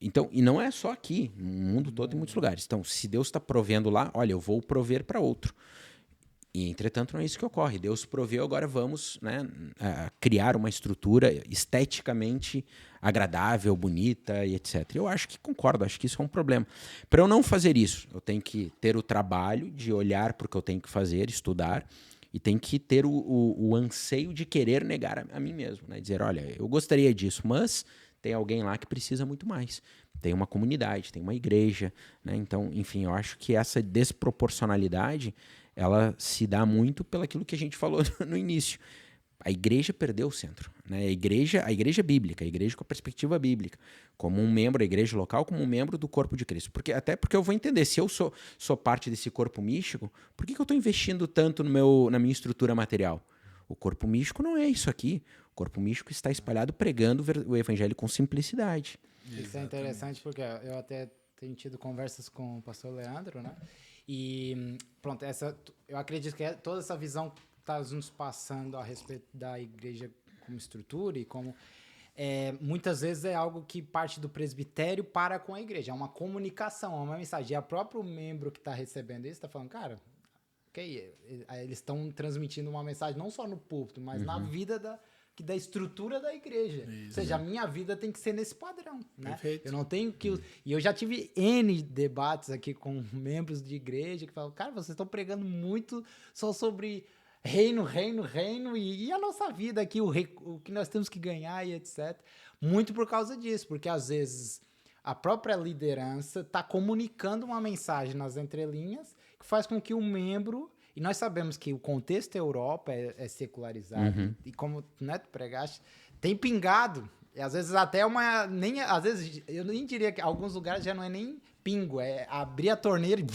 Então, e não é só aqui, no mundo todo, em muitos lugares. Então, se Deus está provendo lá, olha, eu vou prover para outro. E, entretanto, não é isso que ocorre. Deus proveu, agora vamos, né, criar uma estrutura esteticamente agradável, bonita e etc. Eu acho que concordo, acho que isso é um problema. Para eu não fazer isso, eu tenho que ter o trabalho de olhar para o que eu tenho que fazer, estudar, e tenho que ter o anseio de querer negar a mim mesmo. Né? Dizer, olha, eu gostaria disso, mas tem alguém lá que precisa muito mais. Tem uma comunidade, tem uma igreja. Né? Então, enfim, eu acho que essa desproporcionalidade... ela se dá muito pelo aquilo que a gente falou no início. A igreja perdeu o centro. Né? A igreja bíblica, a igreja com a perspectiva bíblica, como um membro, a igreja local, como um membro do corpo de Cristo. Até porque eu vou entender, se eu sou parte desse corpo místico, por que eu estou investindo tanto na minha estrutura material? O corpo místico não é isso aqui. O corpo místico está espalhado pregando o evangelho com simplicidade. Isso é interessante porque eu até tenho tido conversas com o pastor Leandro, né? E pronto, eu acredito que toda essa visão que está nos passando a respeito da igreja como estrutura e como... muitas vezes é algo que parte do presbitério para com a igreja. É uma comunicação, é uma mensagem. E o próprio membro que está recebendo isso está falando, cara, eles estão transmitindo uma mensagem não só no púlpito, mas na vida da estrutura da igreja. Isso. Ou seja, a minha vida tem que ser nesse padrão, né? Perfeito. Eu não tenho que... E eu já tive N debates aqui com membros de igreja que falam, cara, vocês estão pregando muito só sobre reino, e a nossa vida aqui, o que nós temos que ganhar e etc. Muito por causa disso, porque às vezes a própria liderança está comunicando uma mensagem nas entrelinhas que faz com que o membro... E nós sabemos que o contexto Europa é secularizado. E como tu pregaste, tem pingado. E às vezes até às vezes, eu nem diria que em alguns lugares já não é nem pingo. É abrir a torneira e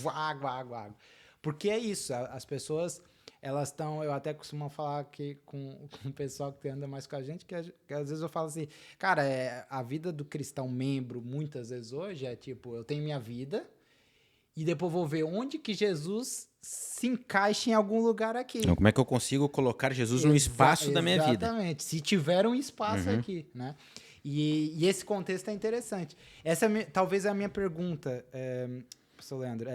água. Porque é isso. As pessoas... Elas estão, eu até costumo falar aqui com o pessoal que anda mais com a gente, que às vezes eu falo assim, cara, a vida do cristão membro, muitas vezes hoje, é tipo, eu tenho minha vida e depois vou ver onde que Jesus se encaixa em algum lugar aqui. Então, como é que eu consigo colocar Jesus no espaço da minha vida? Exatamente, se tiver um espaço aqui, né? E esse contexto é interessante. Essa talvez é a minha pergunta, professor Leandro,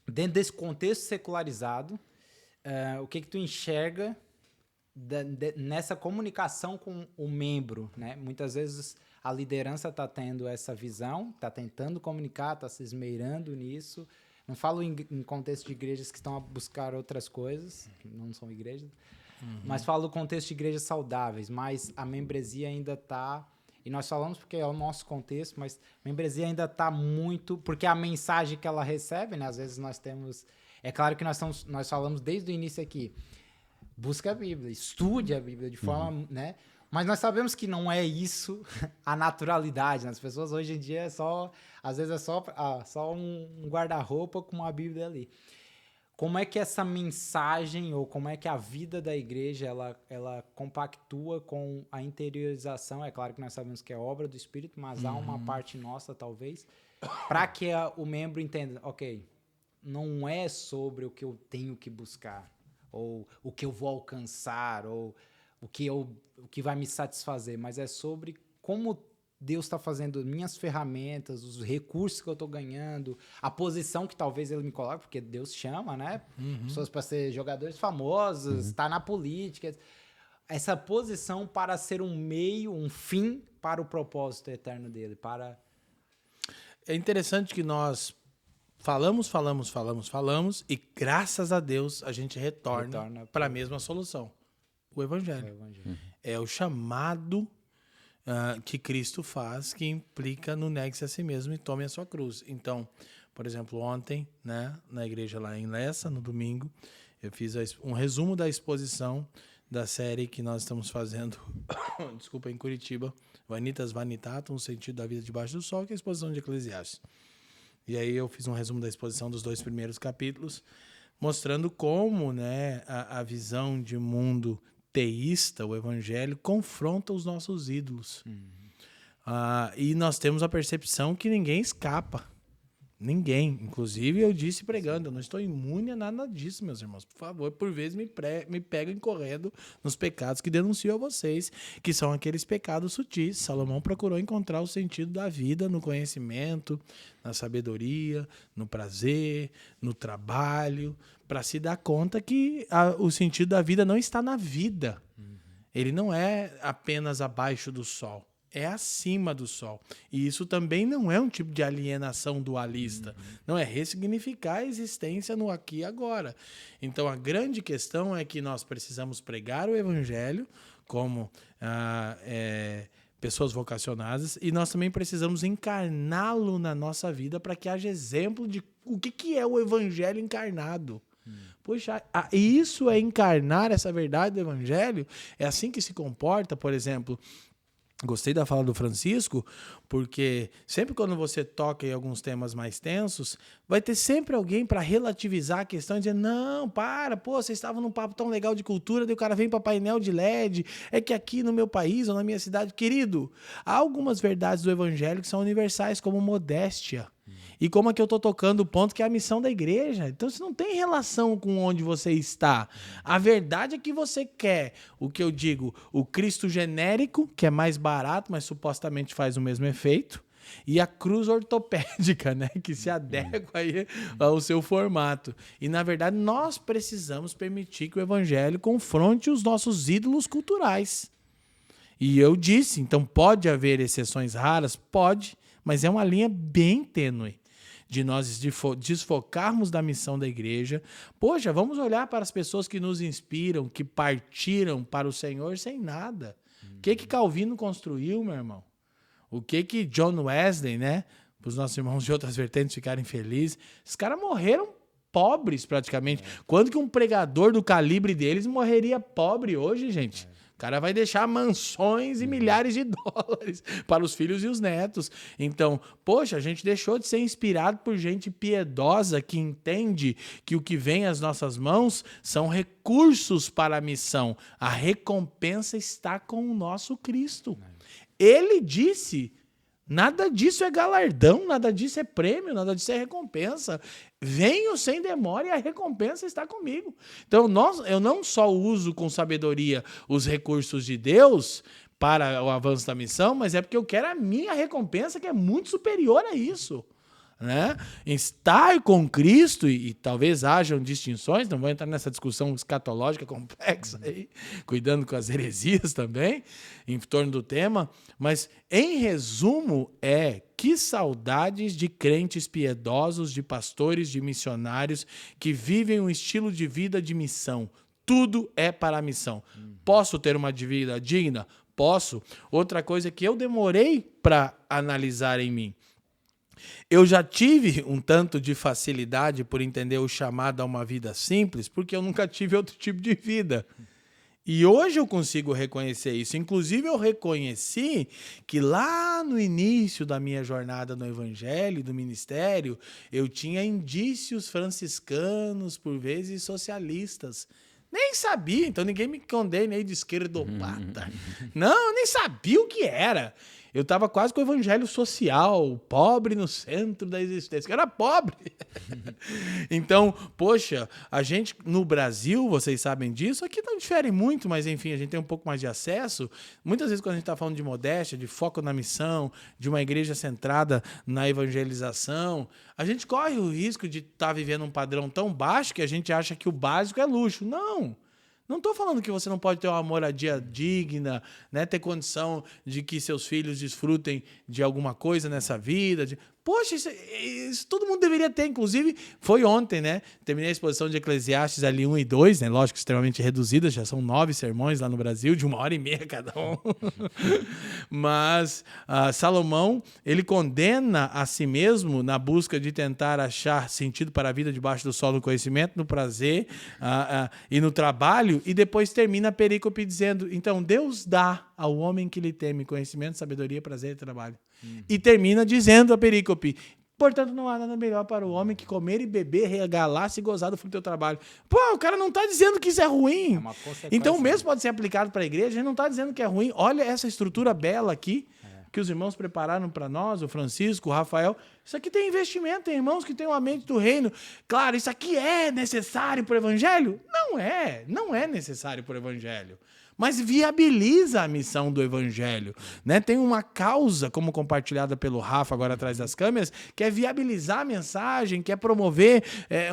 dentro desse contexto secularizado, o que tu enxerga nessa comunicação com o membro, né? Muitas vezes a liderança está tendo essa visão, está tentando comunicar, está se esmerando nisso. Não falo em contexto de igrejas que estão a buscar outras coisas, que não são igrejas, mas falo no contexto de igrejas saudáveis, mas a membresia ainda está... E nós falamos porque é o nosso contexto, mas a membresia ainda está muito... Porque a mensagem que ela recebe, né? Às vezes nós temos... É claro que nós falamos desde o início aqui, busca a Bíblia, estude a Bíblia de forma, né? Mas nós sabemos que não é isso a naturalidade, né? As pessoas hoje em dia às vezes é só um guarda-roupa com uma Bíblia ali. Como é que essa mensagem ou como é que a vida da igreja ela compactua com a interiorização? É claro que nós sabemos que é obra do Espírito, mas há uma parte nossa, talvez, para que o membro entenda, ok, não é sobre o que eu tenho que buscar, ou o que eu vou alcançar, ou o que vai me satisfazer, mas é sobre como Deus está fazendo minhas ferramentas, os recursos que eu estou ganhando, a posição que talvez Ele me coloque, porque Deus chama, né? Pessoas para ser jogadores famosos, estar na política. Essa posição para ser um meio, um fim para o propósito eterno dele. É interessante que nós falamos e graças a Deus a gente retorna para a mesma solução. O Evangelho. É o chamado que Cristo faz, que implica no negue-se a si mesmo e tome a sua cruz. Então, por exemplo, ontem, né, na igreja lá em Lessa, no domingo, eu fiz um resumo da exposição da série que nós estamos fazendo, desculpa, em Curitiba, Vanitas Vanitatum, o sentido da vida debaixo do sol, que é a exposição de Eclesiastes. E aí eu fiz um resumo da exposição dos 2 primeiros capítulos, mostrando como, né, a visão de mundo teísta, o evangelho, confronta os nossos ídolos. E nós temos a percepção que ninguém escapa. Ninguém. Inclusive, eu disse pregando, eu não estou imune a nada disso, meus irmãos. Por favor, por vezes me peguem correndo nos pecados que denuncio a vocês, que são aqueles pecados sutis. Salomão procurou encontrar o sentido da vida no conhecimento, na sabedoria, no prazer, no trabalho, para se dar conta que o sentido da vida não está na vida. Ele não é apenas abaixo do sol. É acima do sol. E isso também não é um tipo de alienação dualista. Não é ressignificar a existência no aqui e agora. Então, a grande questão é que nós precisamos pregar o evangelho como pessoas vocacionadas e nós também precisamos encarná-lo na nossa vida para que haja exemplo de o que é o evangelho encarnado. Poxa, isso é encarnar essa verdade do evangelho? É assim que se comporta, por exemplo... Gostei da fala do Francisco, porque sempre quando você toca em alguns temas mais tensos, vai ter sempre alguém para relativizar a questão e dizer, não, vocês estavam num papo tão legal de cultura, daí o cara vem para painel de LED, é que aqui no meu país ou na minha cidade, querido, há algumas verdades do evangelho que são universais, como modéstia. e como é que eu estou tocando o ponto que é a missão da igreja. Então isso não tem relação com onde você está. A verdade é que você quer, o que eu digo, o Cristo genérico, que é mais barato, mas supostamente faz o mesmo efeito, e a cruz ortopédica, né, que se adequa aí ao seu formato. E, na verdade, nós precisamos permitir que o evangelho confronte os nossos ídolos culturais. E eu disse, então pode haver exceções raras? Pode, mas é uma linha bem tênue de nós desfocarmos da missão da igreja. Poxa, vamos olhar para as pessoas que nos inspiram, que partiram para o Senhor sem nada. O que Calvino construiu, meu irmão? O que John Wesley, né? Para os nossos irmãos de outras vertentes ficarem felizes. Esses caras morreram pobres, praticamente. Quando que um pregador do calibre deles morreria pobre hoje, gente? O cara vai deixar mansões e milhares de dólares para os filhos e os netos. Então, poxa, a gente deixou de ser inspirado por gente piedosa que entende que o que vem às nossas mãos são recursos para a missão. A recompensa está com o nosso Cristo. Ele disse, nada disso é galardão, nada disso é prêmio, nada disso é recompensa. Venho sem demora e a recompensa está comigo. Então, eu não só uso com sabedoria os recursos de Deus para o avanço da missão, mas é porque eu quero a minha recompensa, que é muito superior a isso. Né? Estar com Cristo, e talvez hajam distinções, não vou entrar nessa discussão escatológica complexa aí, cuidando com as heresias também, em torno do tema, mas em resumo que saudades de crentes piedosos, de pastores, de missionários que vivem um estilo de vida de missão. Tudo é para a missão. Posso ter uma vida digna? Posso. Outra coisa que eu demorei para analisar em mim. Eu já tive um tanto de facilidade por entender o chamado a uma vida simples, porque eu nunca tive outro tipo de vida. E hoje eu consigo reconhecer isso. Inclusive, eu reconheci que lá no início da minha jornada no Evangelho, do ministério, eu tinha indícios franciscanos, por vezes socialistas. Nem sabia, então ninguém me condena aí de esquerdopata. Não, eu nem sabia o que era. Eu estava quase com o evangelho social, pobre no centro da existência. Eu era pobre. Então, poxa, a gente no Brasil, vocês sabem disso, aqui não difere muito, mas enfim, a gente tem um pouco mais de acesso. Muitas vezes quando a gente está falando de modéstia, de foco na missão, de uma igreja centrada na evangelização, a gente corre o risco de estar vivendo um padrão tão baixo que a gente acha que o básico é luxo. Não estou falando que você não pode ter uma moradia digna, né? Ter condição de que seus filhos desfrutem de alguma coisa nessa vida. Poxa, isso todo mundo deveria ter. Inclusive, foi ontem, né? Terminei a exposição de Eclesiastes ali 1 e 2, né? Lógico, extremamente reduzida, já são 9 sermões lá no Brasil, de 1h30 cada um. Mas Salomão, ele condena a si mesmo na busca de tentar achar sentido para a vida debaixo do sol do conhecimento, no prazer e no trabalho, e depois termina a perícope dizendo, então Deus dá ao homem que lhe teme conhecimento, sabedoria, prazer e trabalho. E termina dizendo a perícope, portanto não há nada melhor para o homem que comer e beber, regalar-se e gozar do fruto do teu trabalho. Pô, o cara não está dizendo que isso é ruim. Então o mesmo pode ser aplicado para a igreja, a gente não está dizendo que é ruim. Olha essa estrutura bela aqui, que os irmãos prepararam para nós, o Francisco, o Rafael. Isso aqui tem investimento, tem irmãos que têm uma mente do reino. Claro, isso aqui é necessário para o evangelho? Não é necessário para o evangelho. Mas viabiliza a missão do evangelho, né? Tem uma causa, como compartilhada pelo Rafa agora atrás das câmeras, que é viabilizar a mensagem, que é promover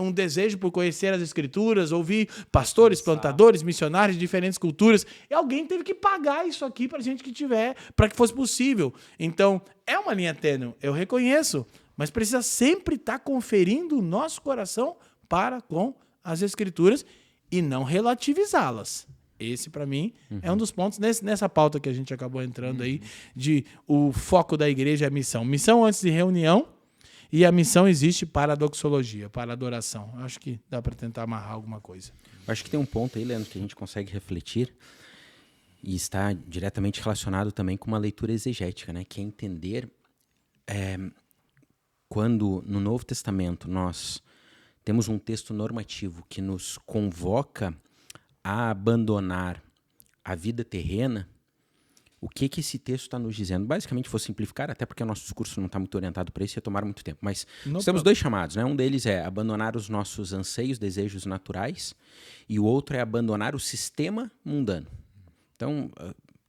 um desejo por conhecer as escrituras, ouvir pastores, plantadores, missionários de diferentes culturas. E alguém teve que pagar isso aqui para a gente que tiver, para que fosse possível. Então, é uma linha tênue, eu reconheço, mas precisa sempre estar conferindo o nosso coração para com as escrituras e não relativizá-las. Esse, para mim, é um dos pontos nessa pauta que a gente acabou entrando aí, de o foco da igreja é a missão. Missão antes de reunião, e a missão existe para a doxologia, para a adoração. Acho que dá para tentar amarrar alguma coisa. Acho que tem um ponto aí, Leandro, que a gente consegue refletir e está diretamente relacionado também com uma leitura exegética, né? Que é entender quando no Novo Testamento nós temos um texto normativo que nos convoca a abandonar a vida terrena, O que esse texto está nos dizendo? Basicamente, vou simplificar, até porque o nosso discurso não está muito orientado para isso e ia tomar muito tempo. Mas nós temos dois chamados, né? Um deles é abandonar os nossos anseios, desejos naturais, e o outro é abandonar o sistema mundano. Então,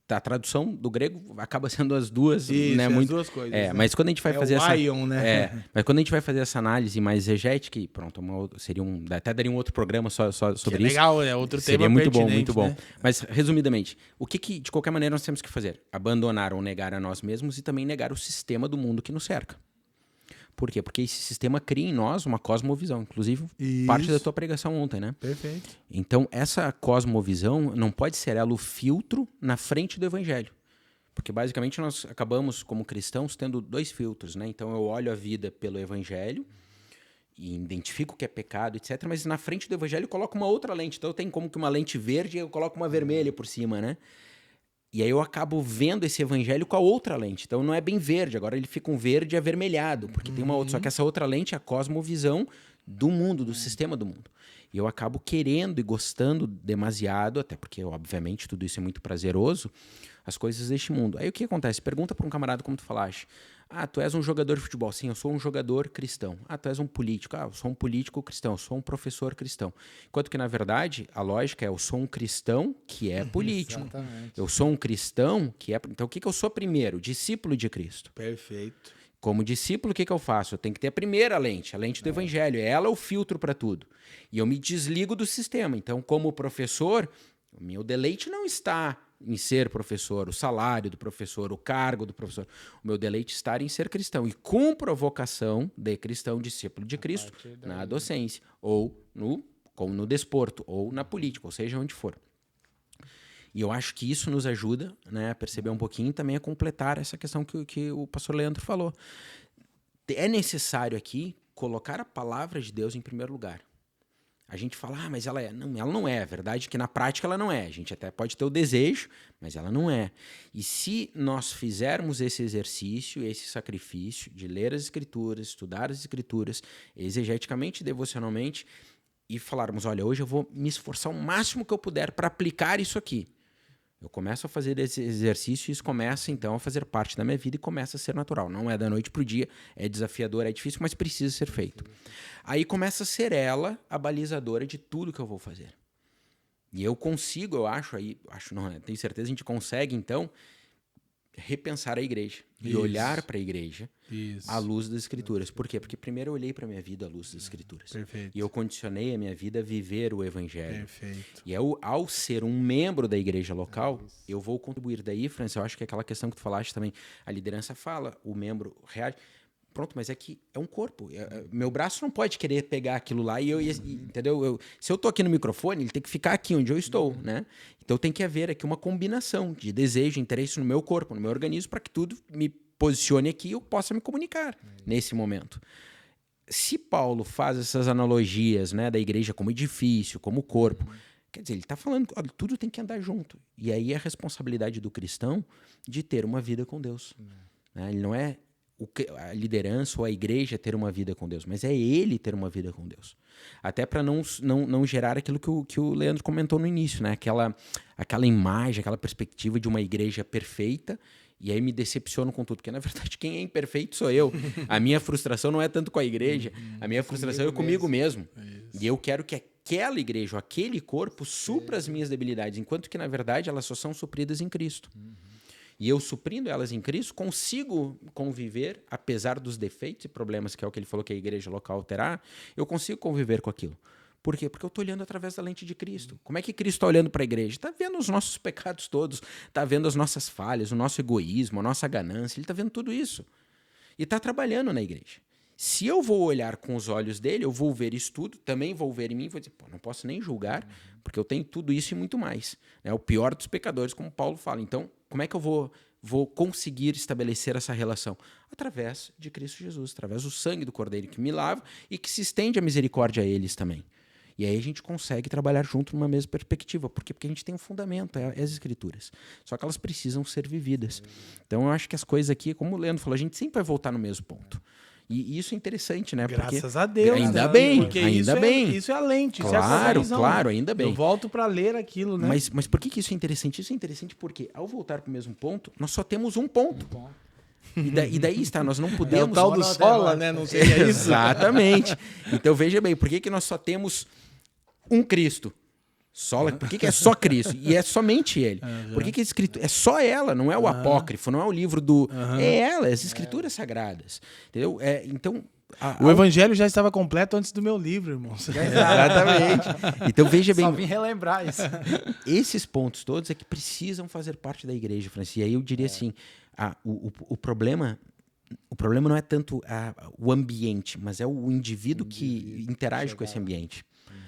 a tradução do grego acaba sendo as duas, isso, né? as duas coisas. Né? Mas quando a gente vai fazer essa, Ion, né? mas quando a gente vai fazer essa análise mais exegética, e pronto, até daria um outro programa só sobre que isso. Legal, é outro seria tema muito bom, muito bom. Né? Mas resumidamente, o que de qualquer maneira nós temos que fazer? Abandonar ou negar a nós mesmos e também negar o sistema do mundo que nos cerca. Por quê? Porque esse sistema cria em nós uma cosmovisão. Inclusive, parte da tua pregação ontem, né? Perfeito. Então, essa cosmovisão não pode ser ela o filtro na frente do evangelho. Porque, basicamente, nós acabamos, como cristãos, tendo dois filtros, né? Então, eu olho a vida pelo evangelho e identifico o que é pecado, etc. Mas, na frente do evangelho, eu coloco uma outra lente. Então, eu tenho como que uma lente verde e eu coloco uma vermelha por cima, né? E aí eu acabo vendo esse evangelho com a outra lente. Então não é bem verde, agora ele fica um verde avermelhado, porque tem uma outra. Só que essa outra lente é a cosmovisão do mundo, do sistema do mundo. E eu acabo querendo e gostando demasiado, até porque, obviamente, tudo isso é muito prazeroso, as coisas deste mundo. Aí o que acontece? Pergunta para um camarada como tu falaste. Ah, tu és um jogador de futebol. Sim, eu sou um jogador cristão. Ah, tu és um político. Ah, eu sou um político cristão. Eu sou um professor cristão. Enquanto que, na verdade, a lógica é eu sou um cristão que é político. Exatamente. Eu sou um cristão que é... Então, o que eu sou primeiro? Discípulo de Cristo. Perfeito. Como discípulo, o que eu faço? Eu tenho que ter a primeira lente, a lente do evangelho. Ela é o filtro para tudo. E eu me desligo do sistema. Então, como professor, o meu deleite não está em ser professor, o salário do professor, o cargo do professor. O meu deleite está em ser cristão. E com provocação de cristão, discípulo de Cristo, na docência, ou no desporto, ou na política, ou seja, onde for. E eu acho que isso nos ajuda, né, a perceber um pouquinho e também a completar essa questão que o pastor Leandro falou. É necessário aqui colocar a palavra de Deus em primeiro lugar. A gente fala, mas ela é. Não, ela não é. A verdade é que na prática ela não é. A gente até pode ter o desejo, mas ela não é. E se nós fizermos esse exercício, esse sacrifício de ler as Escrituras, estudar as Escrituras, exegeticamente e devocionalmente, e falarmos, olha, hoje eu vou me esforçar o máximo que eu puder para aplicar isso aqui. Eu começo a fazer esse exercício e isso começa, então, a fazer parte da minha vida e começa a ser natural. Não é da noite para o dia, é desafiador, é difícil, mas precisa ser feito. Aí começa a ser ela a balizadora de tudo que eu vou fazer. E eu consigo, eu acho, tenho certeza, a gente consegue, então, repensar a igreja e olhar para a igreja à luz das Escrituras. Por quê? Porque primeiro eu olhei para a minha vida à luz das Escrituras. Perfeito. E eu condicionei a minha vida a viver o Evangelho. Perfeito. E ao ser um membro da igreja local, eu vou contribuir. Daí, Francis, eu acho que aquela questão que tu falaste também, a liderança fala, o membro reage. Pronto, mas é que é um corpo. Meu braço não pode querer pegar aquilo lá entendeu? Se eu tô aqui no microfone, ele tem que ficar aqui onde eu estou, né? Então tem que haver aqui uma combinação de desejo, interesse no meu corpo, no meu organismo, para que tudo me posicione aqui e eu possa me comunicar nesse momento. Se Paulo faz essas analogias, né, da igreja como edifício, como corpo, quer dizer, ele está falando que tudo tem que andar junto. E aí é a responsabilidade do cristão de ter uma vida com Deus. Né? Ele não é a liderança ou a igreja ter uma vida com Deus, mas é ele ter uma vida com Deus. Até para não gerar aquilo que o Leandro comentou no início, né? Aquela imagem, aquela perspectiva de uma igreja perfeita, e aí me decepciono com tudo, porque na verdade quem é imperfeito sou eu. A minha frustração não é tanto com a igreja, a minha frustração é comigo mesmo. E eu quero que aquela igreja, ou aquele corpo, supra as minhas debilidades, enquanto que na verdade elas só são supridas em Cristo. E eu, suprindo elas em Cristo, consigo conviver, apesar dos defeitos e problemas, que é o que ele falou que a igreja local terá, eu consigo conviver com aquilo. Por quê? Porque eu estou olhando através da lente de Cristo. Como é que Cristo está olhando para a igreja? Está vendo os nossos pecados todos, está vendo as nossas falhas, o nosso egoísmo, a nossa ganância, ele está vendo tudo isso. E está trabalhando na igreja. Se eu vou olhar com os olhos dele, eu vou ver isso tudo, também vou ver em mim e vou dizer, não posso nem julgar, porque eu tenho tudo isso e muito mais. É o pior dos pecadores, como Paulo fala. Então, como é que eu vou conseguir estabelecer essa relação? Através de Cristo Jesus, através do sangue do Cordeiro que me lava e que se estende a misericórdia a eles também. E aí a gente consegue trabalhar junto numa mesma perspectiva. Por quê? Porque a gente tem um fundamento, é as Escrituras. Só que elas precisam ser vividas. Então eu acho que as coisas aqui, como o Leandro falou, a gente sempre vai voltar no mesmo ponto. E isso é interessante, né? Graças a Deus. Ainda né? bem, Porque ainda bem. Isso é a lente, isso é a Claro, visão. claro, ainda bem. Eu volto para ler aquilo, né? Mas por que isso é interessante? Isso é interessante porque, ao voltar para o mesmo ponto, nós só temos um ponto. E daí está, nós não É o podemos... tal do sola, né? Não seria isso? Exatamente. Então, veja bem, por que nós só temos um Cristo? Sola, por que é só Cristo? E é somente Ele. Por que é escrito? É só ela, não é o apócrifo, não é o livro do... É ela, as escrituras sagradas. Entendeu? Então... O evangelho já estava completo antes do meu livro, irmãos. Exatamente. Então, veja bem... Só vim relembrar isso. Esses pontos todos é que precisam fazer parte da igreja, Francis. E aí eu diria assim, o problema não é tanto o ambiente, mas é o indivíduo que interage com esse ambiente.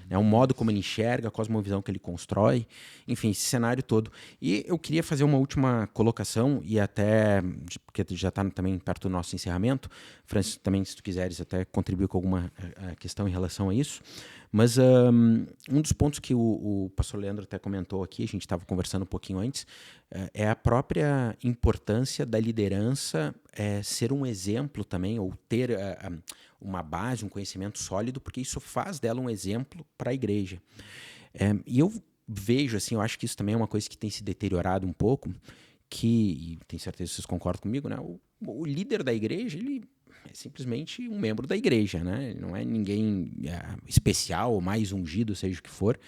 É o modo como ele enxerga, a cosmovisão que ele constrói, enfim, esse cenário todo. E eu queria fazer uma última colocação, e até, porque já está também perto do nosso encerramento, Francis, também, se tu quiseres até contribuir com alguma questão em relação a isso, mas um dos pontos que o pastor Leandro até comentou aqui, a gente estava conversando um pouquinho antes, é a própria importância da liderança ser um exemplo também, ou ter uma base, um conhecimento sólido, porque isso faz dela um exemplo para a igreja. E eu vejo, assim, eu acho que isso também é uma coisa que tem se deteriorado um pouco, e tenho certeza que vocês concordam comigo, né? O líder da igreja, ele é simplesmente um membro da igreja, né? Ele não é ninguém especial ou mais ungido, seja o que for.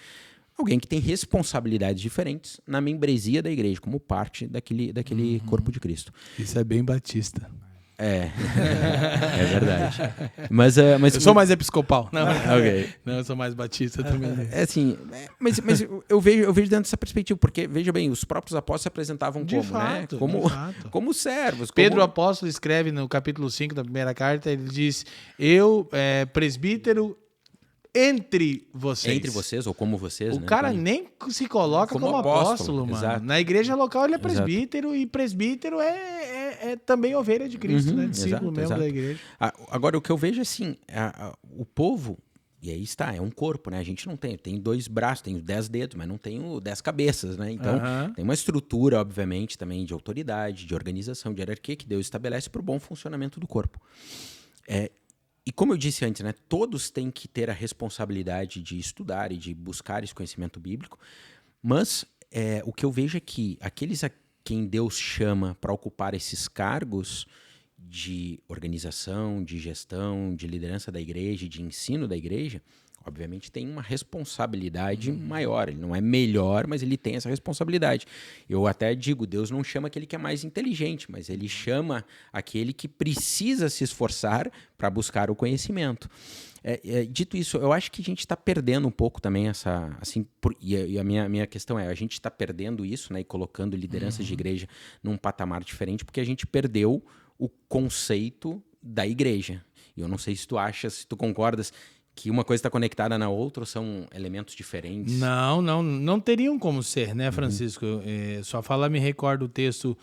Alguém que tem responsabilidades diferentes na membresia da igreja, como parte daquele corpo de Cristo. Isso é bem batista. É verdade. Mas eu sou mais episcopal. Não, okay. Não, eu sou mais batista também. Assim, mas eu vejo dentro dessa perspectiva, porque, veja bem, os próprios apóstolos se apresentavam como servos. Pedro apóstolo escreve no capítulo 5 da primeira carta, ele diz, eu, presbítero, entre vocês. Entre vocês, ou como vocês. O cara nem se coloca como apóstolo, mano. Exato. Na igreja local ele é presbítero, e presbítero é também ovelha de Cristo, né? Discípulo mesmo da igreja. Agora, o que eu vejo é assim, o povo, e aí está, é um corpo, né? A gente não tem 2 braços, tem 10 dedos, mas não tem 10 cabeças, né? Então, tem uma estrutura, obviamente, também de autoridade, de organização, de hierarquia que Deus estabelece para o bom funcionamento do corpo. E como eu disse antes, né, todos têm que ter a responsabilidade de estudar e de buscar esse conhecimento bíblico, mas o que eu vejo é que aqueles a quem Deus chama para ocupar esses cargos de organização, de gestão, de liderança da igreja, de ensino da igreja, obviamente tem uma responsabilidade maior. Ele não é melhor, mas ele tem essa responsabilidade. Eu até digo, Deus não chama aquele que é mais inteligente, mas ele chama aquele que precisa se esforçar para buscar o conhecimento. Dito isso, eu acho que a gente está perdendo um pouco também essa... Assim, e a minha questão a gente está perdendo isso, né, e colocando lideranças de igreja num patamar diferente, porque a gente perdeu o conceito da igreja. E eu não sei se tu concordas que uma coisa está conectada na outra ou são elementos diferentes? Não teriam como ser, né, Francisco? Sua fala me recorda o texto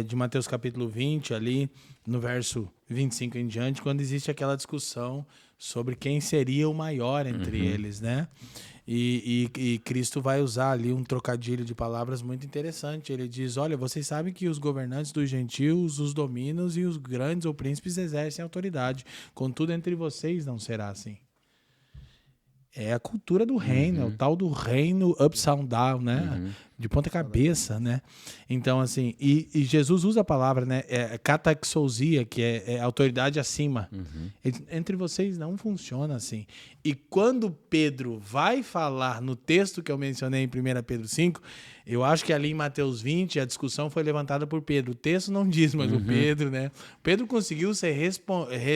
de Mateus capítulo 20, ali no verso 25 em diante, quando existe aquela discussão sobre quem seria o maior entre eles, né? E Cristo vai usar ali um trocadilho de palavras muito interessante. Ele diz, olha, vocês sabem que os governantes dos gentios, os dominos e os grandes ou príncipes exercem autoridade. Contudo, entre vocês não será assim. É a cultura do reino, é o tal do reino upside down, né? De ponta cabeça, né? Então, assim, e Jesus usa a palavra, né? Kataxousia, que é autoridade acima. Entre vocês não funciona assim. E quando Pedro vai falar no texto que eu mencionei em 1 Pedro 5, eu acho que ali em Mateus 20 a discussão foi levantada por Pedro. O texto não diz, mas o Pedro, né? Pedro conseguiu ser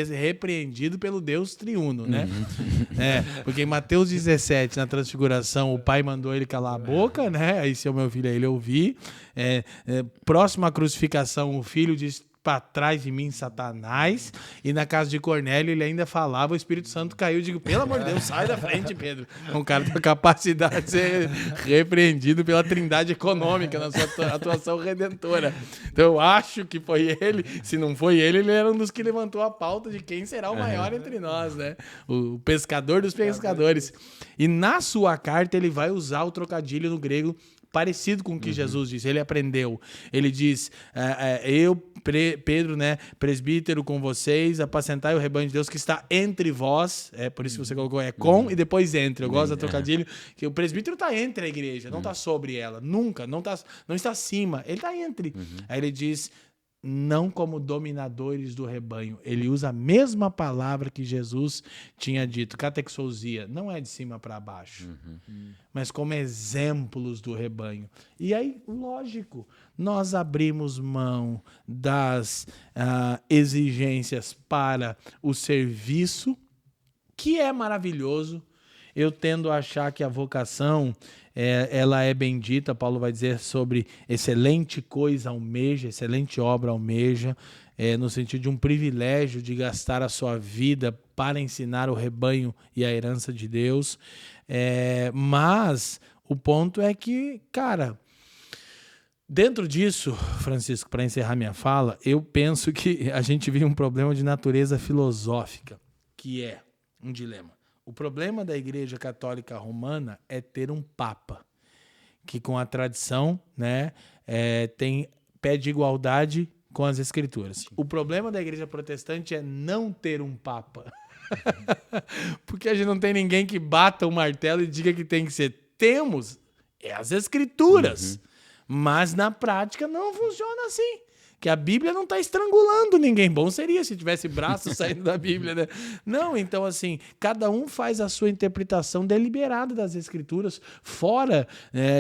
repreendido pelo Deus triuno, né? Porque em Mateus 17, na transfiguração, o pai mandou ele calar a boca, né? Aí, se o meu filho, ele ouvir. Próximo à crucificação, o filho diz, para trás de mim, Satanás. E na casa de Cornélio, ele ainda falava, o Espírito Santo caiu. Eu digo, pelo amor de Deus, sai da frente, Pedro. Um cara tem a capacidade de ser repreendido pela trindade econômica na sua atuação redentora. Então, eu acho que foi ele. Se não foi ele, ele era um dos que levantou a pauta de quem será o maior entre nós, né? O pescador dos pescadores. E na sua carta, ele vai usar o trocadilho no grego parecido com o que Jesus disse. Ele aprendeu. Ele diz, eu Pedro, né, presbítero com vocês, apacentai o rebanho de Deus que está entre vós, por isso que você colocou com e depois entre, eu gosto da trocadilho, que o presbítero está entre a igreja, não está sobre ela, nunca, não está acima, ele está entre. Aí ele diz, não como dominadores do rebanho. Ele usa a mesma palavra que Jesus tinha dito, catexousia, não é de cima para baixo, mas como exemplos do rebanho. E aí, lógico, nós abrimos mão das exigências para o serviço, que é maravilhoso. Eu tendo a achar que a vocação ela é bendita. Paulo vai dizer sobre excelente coisa almeja, excelente obra almeja, no sentido de um privilégio de gastar a sua vida para ensinar o rebanho e a herança de Deus. Mas o ponto é que, cara, dentro disso, Francisco, para encerrar minha fala, eu penso que a gente vive um problema de natureza filosófica, que é um dilema. O problema da Igreja Católica Romana é ter um Papa, que com a tradição, né, pede igualdade com as Escrituras. O problema da Igreja Protestante é não ter um Papa. Porque a gente não tem ninguém que bata o martelo e diga que tem que ser. Temos as Escrituras, mas na prática não funciona assim. Que a Bíblia não está estrangulando ninguém. Bom seria se tivesse braços saindo da Bíblia, né? Não, então assim, cada um faz a sua interpretação deliberada das Escrituras, fora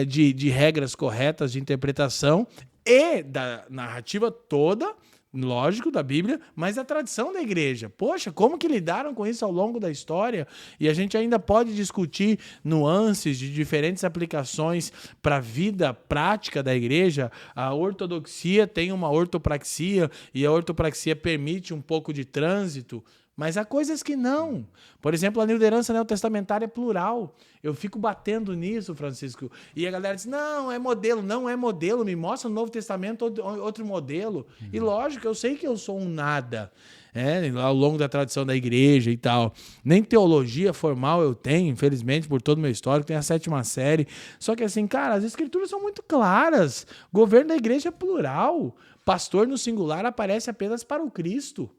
de regras corretas de interpretação e da narrativa toda, lógico, da Bíblia, mas da tradição da igreja. Poxa, como que lidaram com isso ao longo da história? E a gente ainda pode discutir nuances de diferentes aplicações para a vida prática da igreja. A ortodoxia tem uma ortopraxia e a ortopraxia permite um pouco de trânsito, mas há coisas que não. Por exemplo, a liderança neotestamentária é plural. Eu fico batendo nisso, Francisco. E a galera diz, não, é modelo. Não é modelo. Me mostra no Novo Testamento outro modelo. E lógico, eu sei que eu sou um nada. Ao longo da tradição da igreja e tal. Nem teologia formal eu tenho, infelizmente, por todo o meu histórico. Tenho a 7ª série. Só que assim, cara, as escrituras são muito claras. O governo da igreja é plural. Pastor no singular aparece apenas para o Cristo.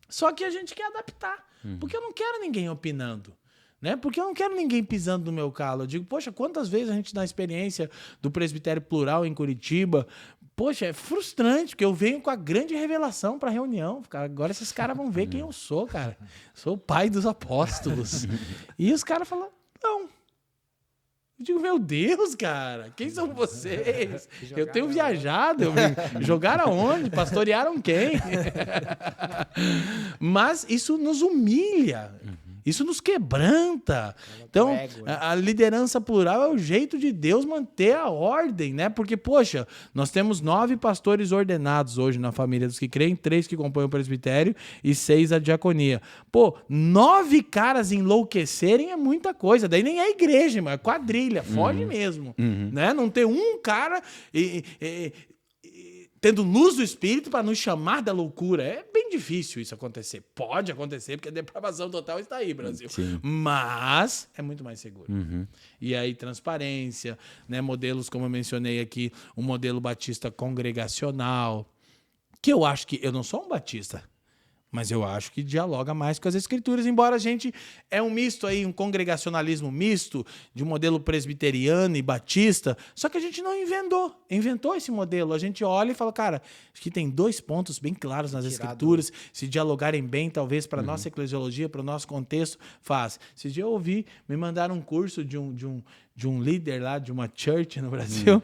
Só que a gente quer adaptar, porque eu não quero ninguém opinando, né? Porque eu não quero ninguém pisando no meu calo. Eu digo, poxa, quantas vezes a gente na experiência do presbitério plural em Curitiba, poxa, é frustrante, porque eu venho com a grande revelação para a reunião. Agora esses caras vão ver quem eu sou, cara. Sou o pai dos apóstolos. E os caras falam, não. Eu digo, meu Deus, cara, quem são vocês? Eu tenho viajado. Jogaram aonde? Pastorearam quem? Mas isso nos humilha. Isso nos quebranta. Então, a liderança plural é o jeito de Deus manter a ordem, né? Porque, poxa, nós temos 9 pastores ordenados hoje na família dos que creem, 3 que compõem o presbitério e 6 a diaconia. Pô, 9 caras enlouquecerem é muita coisa. Daí nem é igreja, mas é quadrilha, foge mesmo. Né? Não ter um cara tendo luz do Espírito para nos chamar da loucura. É bem difícil isso acontecer. Pode acontecer, porque a depravação total está aí, Brasil. Sim. Mas é muito mais seguro. E aí, transparência, né? Modelos, como eu mencionei aqui, um modelo batista congregacional, que eu acho que... Eu não sou um batista, mas eu acho que dialoga mais com as escrituras, embora a gente é um misto aí, um congregacionalismo misto, de um modelo presbiteriano e batista, só que a gente não inventou esse modelo. A gente olha e fala, cara, acho que tem 2 pontos bem claros nas escrituras, se dialogarem bem, talvez, para a nossa eclesiologia, para o nosso contexto, faz. Esse dia eu ouvi, me mandaram um curso de um líder lá, de uma church no Brasil.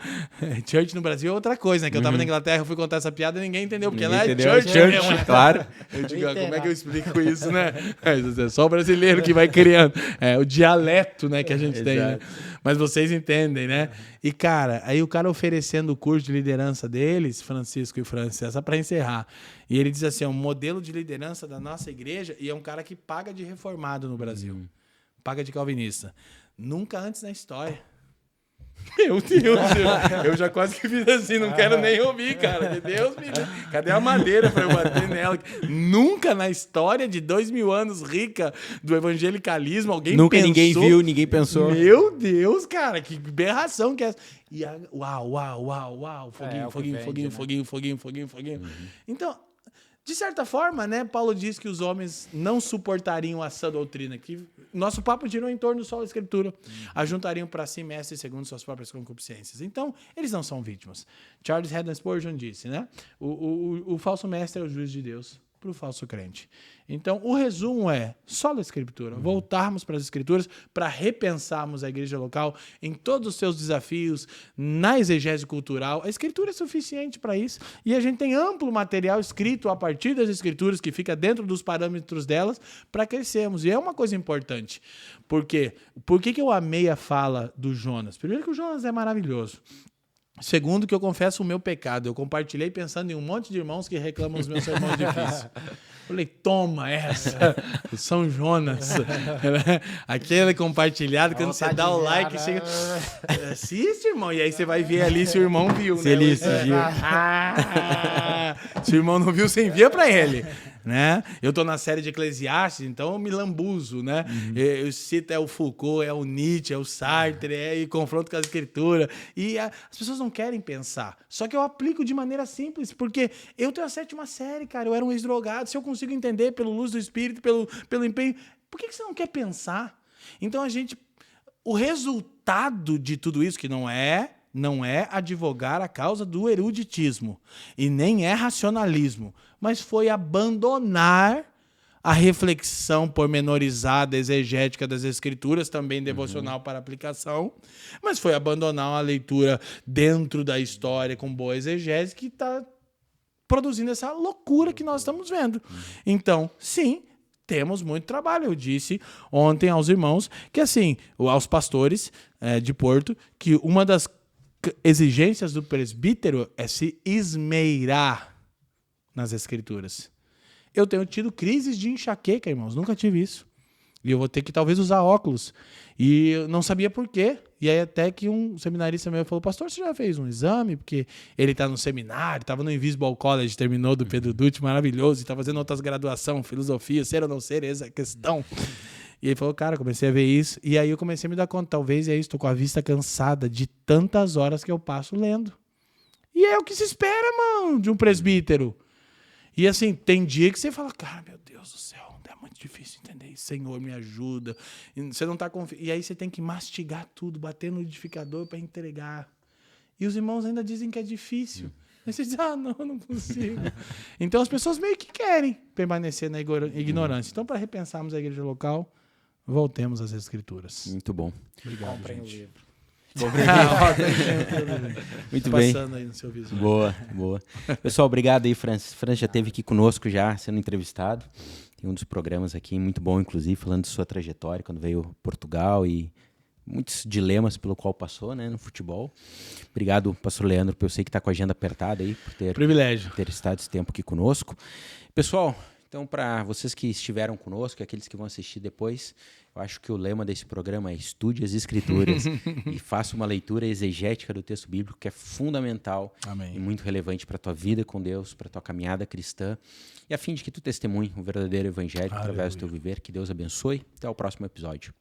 Church no Brasil é outra coisa, né? Que eu tava na Inglaterra, eu fui contar essa piada e ninguém entendeu, porque lá é church, claro. Eu digo, como é que eu explico isso, né? É só o brasileiro que vai criando. É o dialeto, né, que a gente tem, né? Mas vocês entendem, né? E, cara, aí o cara oferecendo o curso de liderança deles, Francisco e Francis, só para encerrar. E ele diz assim, é um modelo de liderança da nossa igreja, e é um cara que paga de reformado no Brasil. Paga de calvinista. Nunca antes na história. Meu Deus, eu já quase que fiz assim, não quero nem ouvir, cara. Que Deus me livre. Cadê a madeira pra eu bater nela? Nunca na história de 2000 anos rica do evangelicalismo alguém Nunca pensou... ninguém viu, ninguém pensou. Meu Deus, cara, que berração que é essa. E uau, foguinho. Então, de certa forma, né, Paulo diz que os homens não suportariam a sã doutrina, que nosso papo girou em torno só da Escritura, ajuntariam para si mestres segundo suas próprias concupiscências. Então, eles não são vítimas. Charles Haddon Spurgeon disse, né, o falso mestre é o juiz de Deus para o falso crente. Então, o resumo é só da Escritura. Voltarmos para as Escrituras para repensarmos a igreja local em todos os seus desafios, na exegese cultural. A Escritura é suficiente para isso. E a gente tem amplo material escrito a partir das Escrituras, que fica dentro dos parâmetros delas, para crescermos. E é uma coisa importante. Por quê? Por que eu amei a fala do Jonas? Primeiro que o Jonas é maravilhoso. Segundo, que eu confesso o meu pecado. Eu compartilhei pensando em um monte de irmãos que reclamam dos meus sermões difíceis. Falei, toma essa, o São Jonas. Aquele compartilhado, quando você dá o like, chega... Assiste, irmão. E aí você vai ver ali se o irmão viu. Se ele viu. Se o irmão não viu, você envia para ele. Né? Eu tô na série de Eclesiastes, então eu me lambuzo, né? Eu cito o Foucault, o Nietzsche, o Sartre, e confronto com a Escritura. E as pessoas não querem pensar. Só que eu aplico de maneira simples, porque eu tenho a 7ª série, cara. Eu era um ex-drogado. Se eu consigo entender pelo luz do Espírito, pelo empenho, por que você não quer pensar? Então o resultado de tudo isso, que não é advogar a causa do eruditismo e nem é racionalismo, mas foi abandonar a reflexão pormenorizada, exegética das Escrituras, também devocional para aplicação, mas foi abandonar uma leitura dentro da história com boa exegese que está produzindo essa loucura que nós estamos vendo. Então, sim, temos muito trabalho. Eu disse ontem aos irmãos que, assim, aos pastores de Porto, que uma das exigências do presbítero é se esmeirar nas Escrituras. Eu tenho tido crises de enxaqueca, irmãos. Nunca tive isso. E eu vou ter que talvez usar óculos. E eu não sabia por quê. E aí até que um seminarista meu falou, pastor, você já fez um exame? Porque ele está no seminário, estava no Invisible College, terminou do Pedro Dutti, maravilhoso, e está fazendo outras graduações, filosofia, ser ou não ser, essa é a questão. E ele falou, cara, comecei a ver isso. E aí eu comecei a me dar conta, talvez é isso, estou com a vista cansada de tantas horas que eu passo lendo. E é o que se espera, mano, de um presbítero. E assim, tem dia que você fala, cara, meu Deus do céu, é muito difícil entender isso. Senhor, me ajuda. E você não tá confiando. E aí você tem que mastigar tudo, bater no liquidificador para entregar. E os irmãos ainda dizem que é difícil. Aí você diz, não consigo. Então as pessoas meio que querem permanecer na ignorância. Então, para repensarmos a igreja local, voltemos às Escrituras. Muito bom. Obrigado, comprei o livro. Muito bem. Passando aí no seu visual. Boa. Pessoal, obrigado aí, Francis. Francis já esteve aqui conosco já, sendo entrevistado. Tem um dos programas aqui, muito bom, inclusive, falando de sua trajetória, quando veio a Portugal e muitos dilemas pelo qual passou, né, no futebol. Obrigado, pastor Leandro, porque eu sei que está com a agenda apertada aí, por ter estado esse tempo aqui conosco. Pessoal, então, para vocês que estiveram conosco e aqueles que vão assistir depois, eu acho que o lema desse programa é estude as Escrituras e faça uma leitura exegética do texto bíblico, que é fundamental. Amém. E muito relevante para a tua vida com Deus, para a tua caminhada cristã, e a fim de que tu testemunhe o verdadeiro evangelho através do teu viver. Que Deus abençoe. Até o próximo episódio.